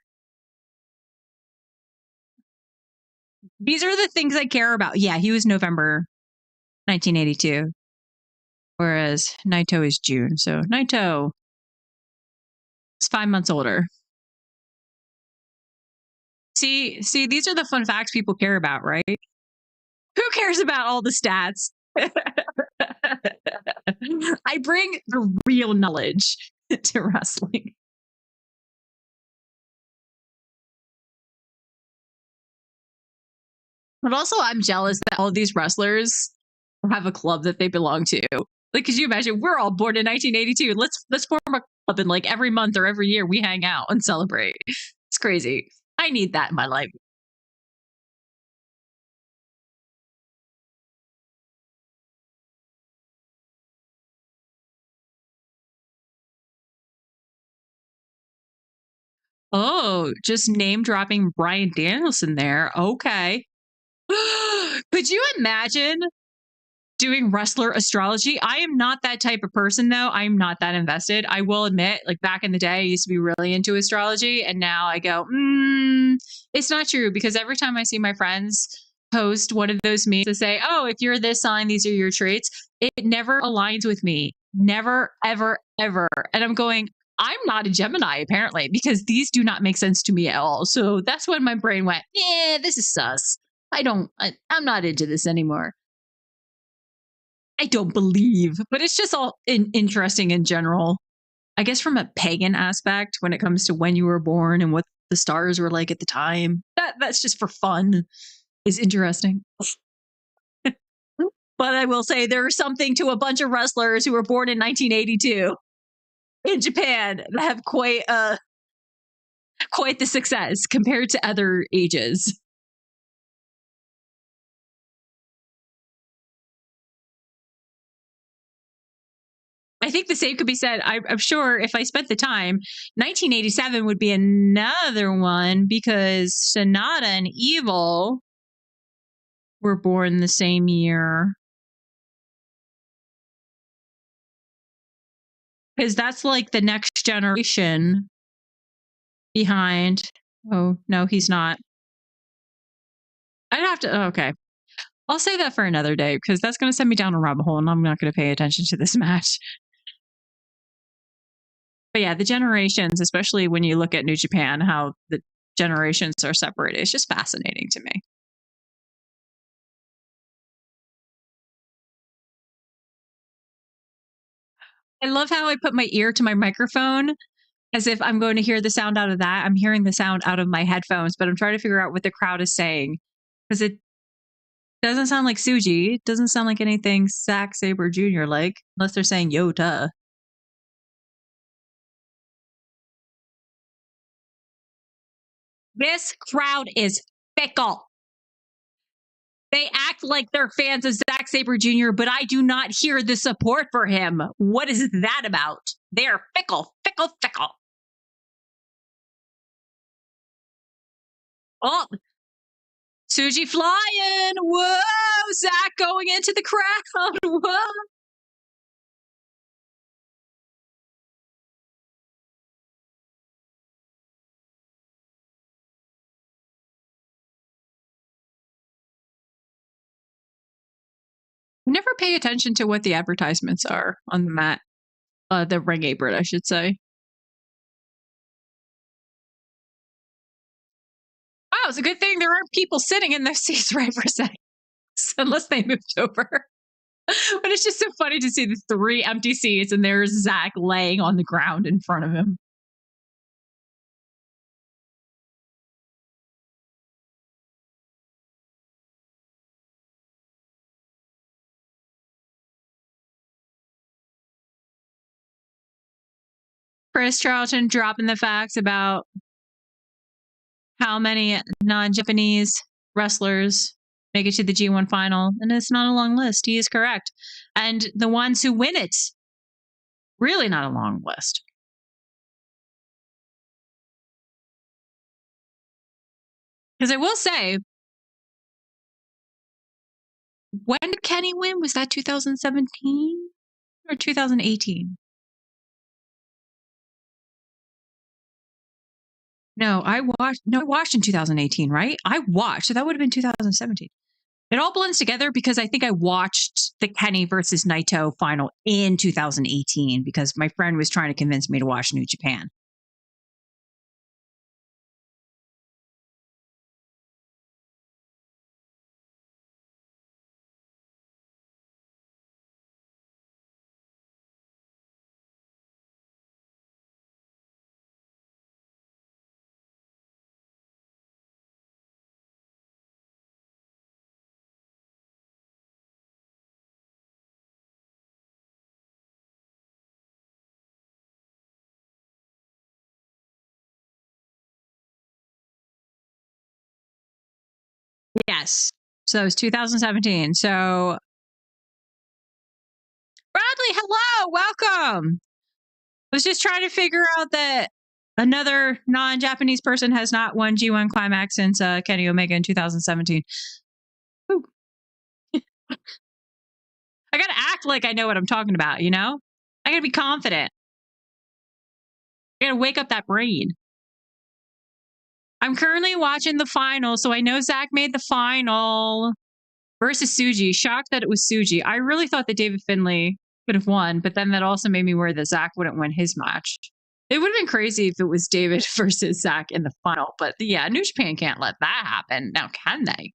These are the things I care about. Yeah, he was November 1982, whereas Naito is June. So Naito is 5 months older. See, these are the fun facts people care about, right? Who cares about all the stats? I bring the real knowledge to wrestling. But also, I'm jealous that all of these wrestlers have a club that they belong to. Like, could you imagine? We're all born in 1982. Let's form a club, and like every month or every year we hang out and celebrate. It's crazy. I need that in my life. Oh, just name dropping Brian Danielson there. Okay. Could you imagine doing wrestler astrology? I am not that type of person, though. I am not that invested. I will admit, like back in the day, I used to be really into astrology. And now I go, it's not true, because every time I see my friends post one of those memes to say, "Oh, if you're this sign, these are your traits." It never aligns with me. Never, ever, ever. And I'm going, I'm not a Gemini apparently because these do not make sense to me at all. So that's when my brain went, "Yeah, this is sus. I'm not into this anymore." I don't believe, but it's just all interesting in general. I guess from a pagan aspect when it comes to when you were born and what the stars were like at the time. That's just for fun is interesting. But I will say there is something to a bunch of wrestlers who were born in 1982 in Japan that have quite the success compared to other ages. I think the same could be said. I'm sure if I spent the time, 1987 would be another one because Sonata and Evil were born the same year. Because that's like the next generation behind. Oh, no, he's not. I'd have to. Oh, okay. I'll say that for another day because that's going to send me down a rabbit hole and I'm not going to pay attention to this match. But yeah, the generations, especially when you look at New Japan, how the generations are separated, it's just fascinating to me. I love how I put my ear to my microphone as if I'm going to hear the sound out of that. I'm hearing the sound out of my headphones, but I'm trying to figure out what the crowd is saying because it doesn't sound like Suji. It doesn't sound like anything Zack Sabre Jr. like, unless they're saying Yota. This crowd is fickle. They act like they're fans of Zack Sabre Jr., but I do not hear the support for him. What is that about? They are fickle, fickle, fickle. Oh, Suji flying. Whoa, Zack going into the crowd. Whoa. Never pay attention to what the advertisements are on the mat, the ring apron, I should say. Wow, it's a good thing there aren't people sitting in their seats right for seconds, unless they moved over. But it's just so funny to see the 3 empty seats and there's Zack laying on the ground in front of him. Chris Charlton dropping the facts about how many non-Japanese wrestlers make it to the G1 final, and it's not a long list. He is correct. And the ones who win it, really not a long list. Because I will say, when did Kenny win? Was that 2017 or 2018? No, I watched. No, I watched in 2018, right? I watched, so that would have been 2017. It all blends together because I think I watched the Kenny versus Naito final in 2018 because my friend was trying to convince me to watch New Japan. Yes. So it was 2017. So Bradley, hello, welcome. I was just trying to figure out that another non-Japanese person has not won G1 Climax since Kenny Omega in 2017. Ooh. I gotta act like I know what I'm talking about, you know? I gotta be confident. I gotta wake up that brain. I'm currently watching the final, so I know Zach made the final versus Suji. Shocked that it was Suji. I really thought that David Finlay could have won, but then that also made me worry that Zach wouldn't win his match. It would have been crazy if it was David versus Zach in the final, but yeah, New Japan can't let that happen. Now, can they?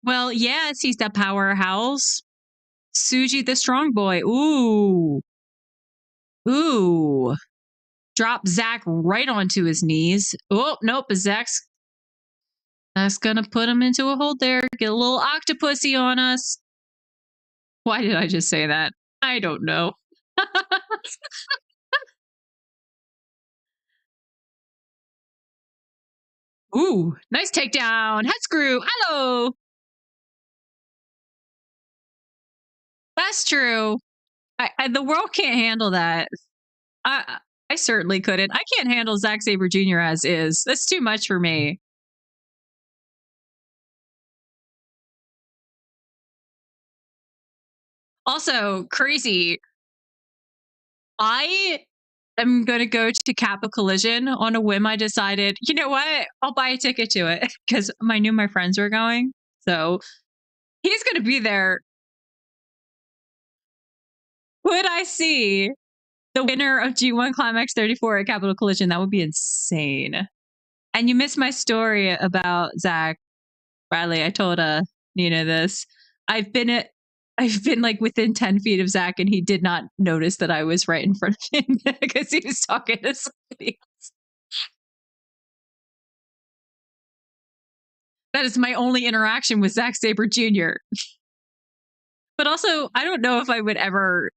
Well, yes, he's the powerhouse. Suji, the strong boy. Ooh. Ooh. Drop Zach right onto his knees. Oh, nope. That's going to put him into a hold there. Get a little octopusy on us. Why did I just say that? I don't know. Ooh, nice takedown. Head screw. Hello. That's true. The world can't handle that. I certainly couldn't. I can't handle Zack Sabre Jr. as is. That's too much for me. Also, crazy. I am going to go to Kappa Collision on a whim. I decided, you know what? I'll buy a ticket to it because I knew my friends were going. So he's going to be there. Would I see the winner of G1 Climax 34 at Capital Collision? That would be insane. And you missed my story about Zach Bradley. I told Nina this. I've been like within 10 feet of Zach, and he did not notice that I was right in front of him because he was talking to somebody else. That is my only interaction with Zack Sabre Jr. But also, I don't know if I would ever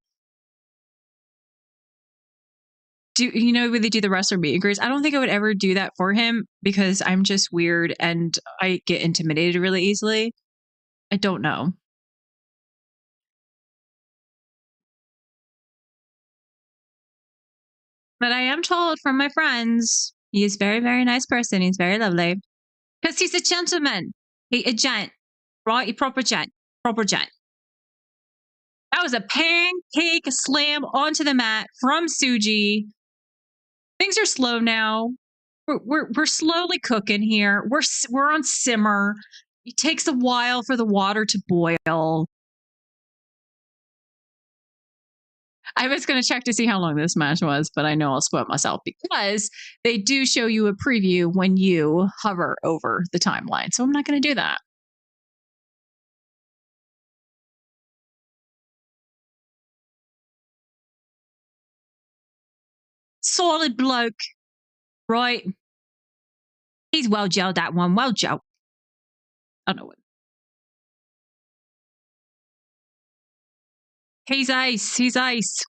do, when they do the wrestler meet and greets, I don't think I would ever do that for him because I'm just weird and I get intimidated really easily. I don't know. But I am told from my friends, he's a very, very nice person. He's very lovely. Because he's a gentleman. A gent. Right? A proper gent. Proper gent. That was a pancake slam onto the mat from Suji. Things are slow now. We're slowly cooking here. We're on simmer. It takes a while for the water to boil. I was going to check to see how long this match was, but I know I'll spoil myself because they do show you a preview when you hover over the timeline. So I'm not going to do that. Solid bloke. Right. He's well gelled, that one. Well gelled. I don't know what. He's ice. He's ice.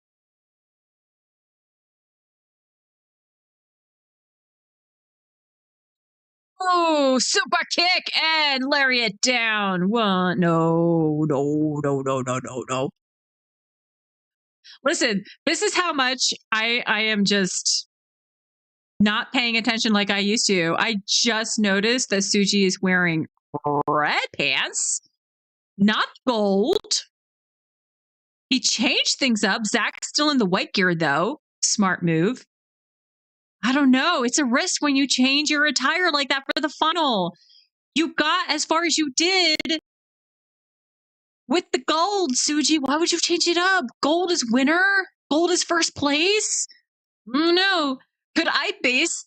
Oh, super kick and lariat down. One. No. Listen, this is how much I am just not paying attention like I used to. I just noticed that Suji is wearing red pants, not gold. He changed things up. Zach's still in the white gear, though. Smart move. I don't know. It's a risk when you change your attire like that for the funnel. You got as far as you did with the gold, Suji. Why would you change it up? Gold is winner. Gold is first place. No. Could I base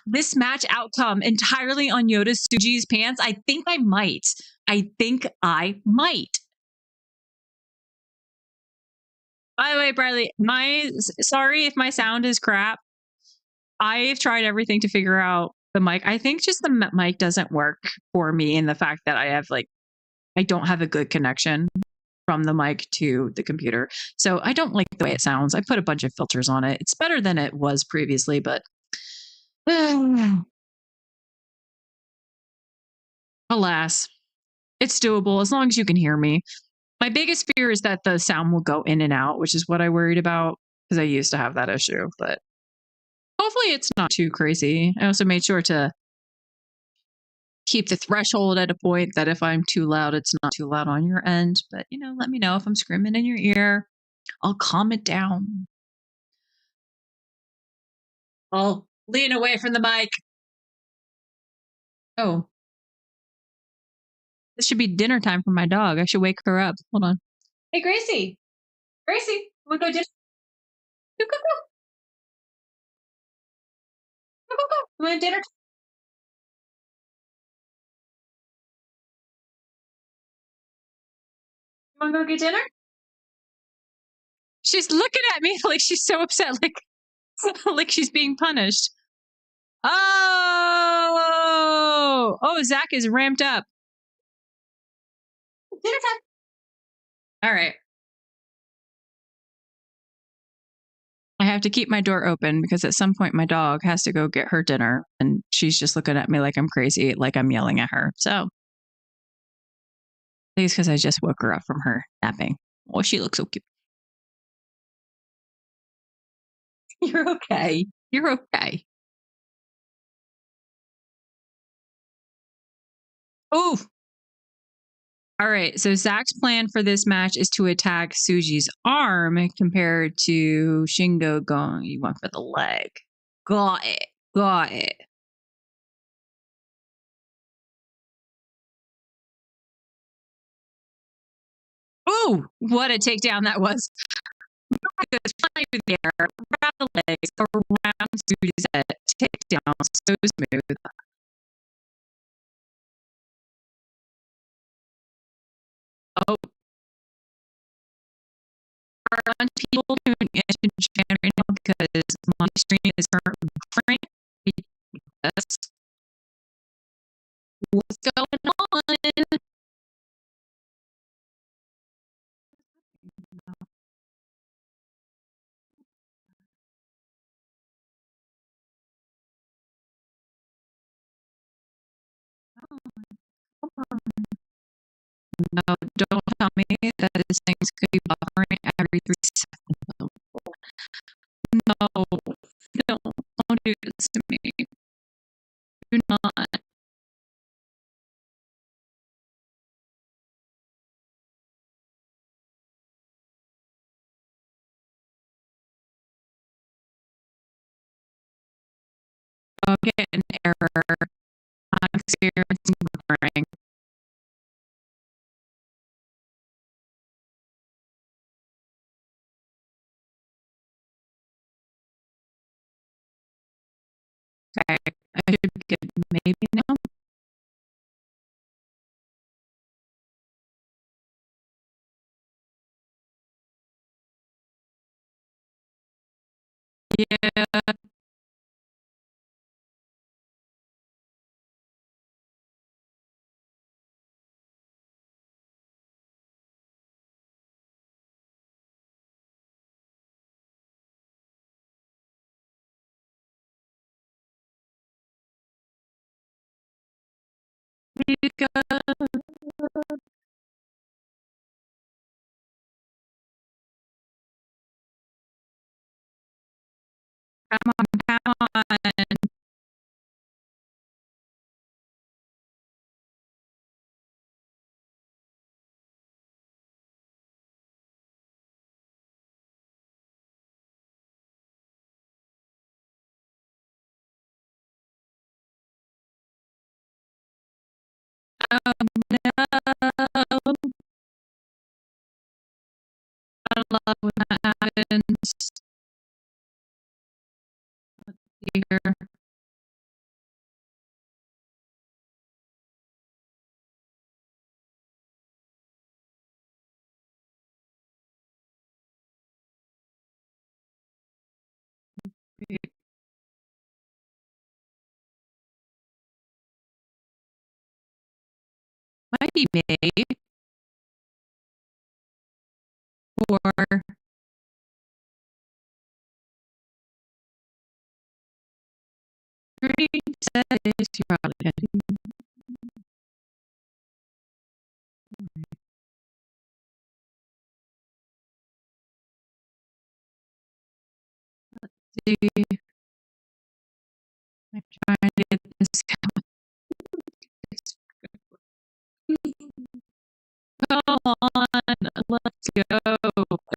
this match outcome entirely on Yoda Suji's pants? I think I might. By the way, Bradley, sorry if my sound is crap. I've tried everything to figure out the mic. I think just the mic doesn't work for me, and the fact that I don't have a good connection from the mic to the computer. So I don't like the way it sounds. I put a bunch of filters on it. It's better than it was previously, but alas, it's doable as long as you can hear me. My biggest fear is that the sound will go in and out, which is what I worried about because I used to have that issue, but hopefully it's not too crazy. I also made sure to keep the threshold at a point that if I'm too loud, it's not too loud on your end. But, let me know if I'm screaming in your ear. I'll calm it down. I'll lean away from the mic. Oh, this should be dinner time for my dog. I should wake her up. Hold on. Hey, Gracie. Gracie, wanna go dinner? Go, go, go. Go, go, go. You want dinner? You wanna go get dinner? She's looking at me like she's so upset, like like she's being punished. Oh, Zach is ramped up. Dinner time. All right. I have to keep my door open because at some point my dog has to go get her dinner and she's just looking at me like I'm crazy, like I'm yelling at her. So, please, because I just woke her up from her napping. Oh, she looks so cute. You're okay. You're okay. Ooh. All right. So Zach's plan for this match is to attack Suji's arm compared to Shingo going, you went for the leg. Got it. Got it. Ooh, what a takedown that was. Goes flying through the air, around the legs, around Suji's head, takedown, so smooth. Oh, are a bunch of people tuning into Japan right now because my stream is currently buffering. Yes. What's going on? No, don't tell me that this thing's could be buffering every 3 seconds. No, don't do this to me. Do not. I'll get an error. I'm experiencing buffering. Okay, I should be good maybe now. Yeah. Because come on, come on. Oh no. I love when that happens. Here. Might be May or 30 seconds. You're probably getting. See. I'm trying to get this Go on, let's go.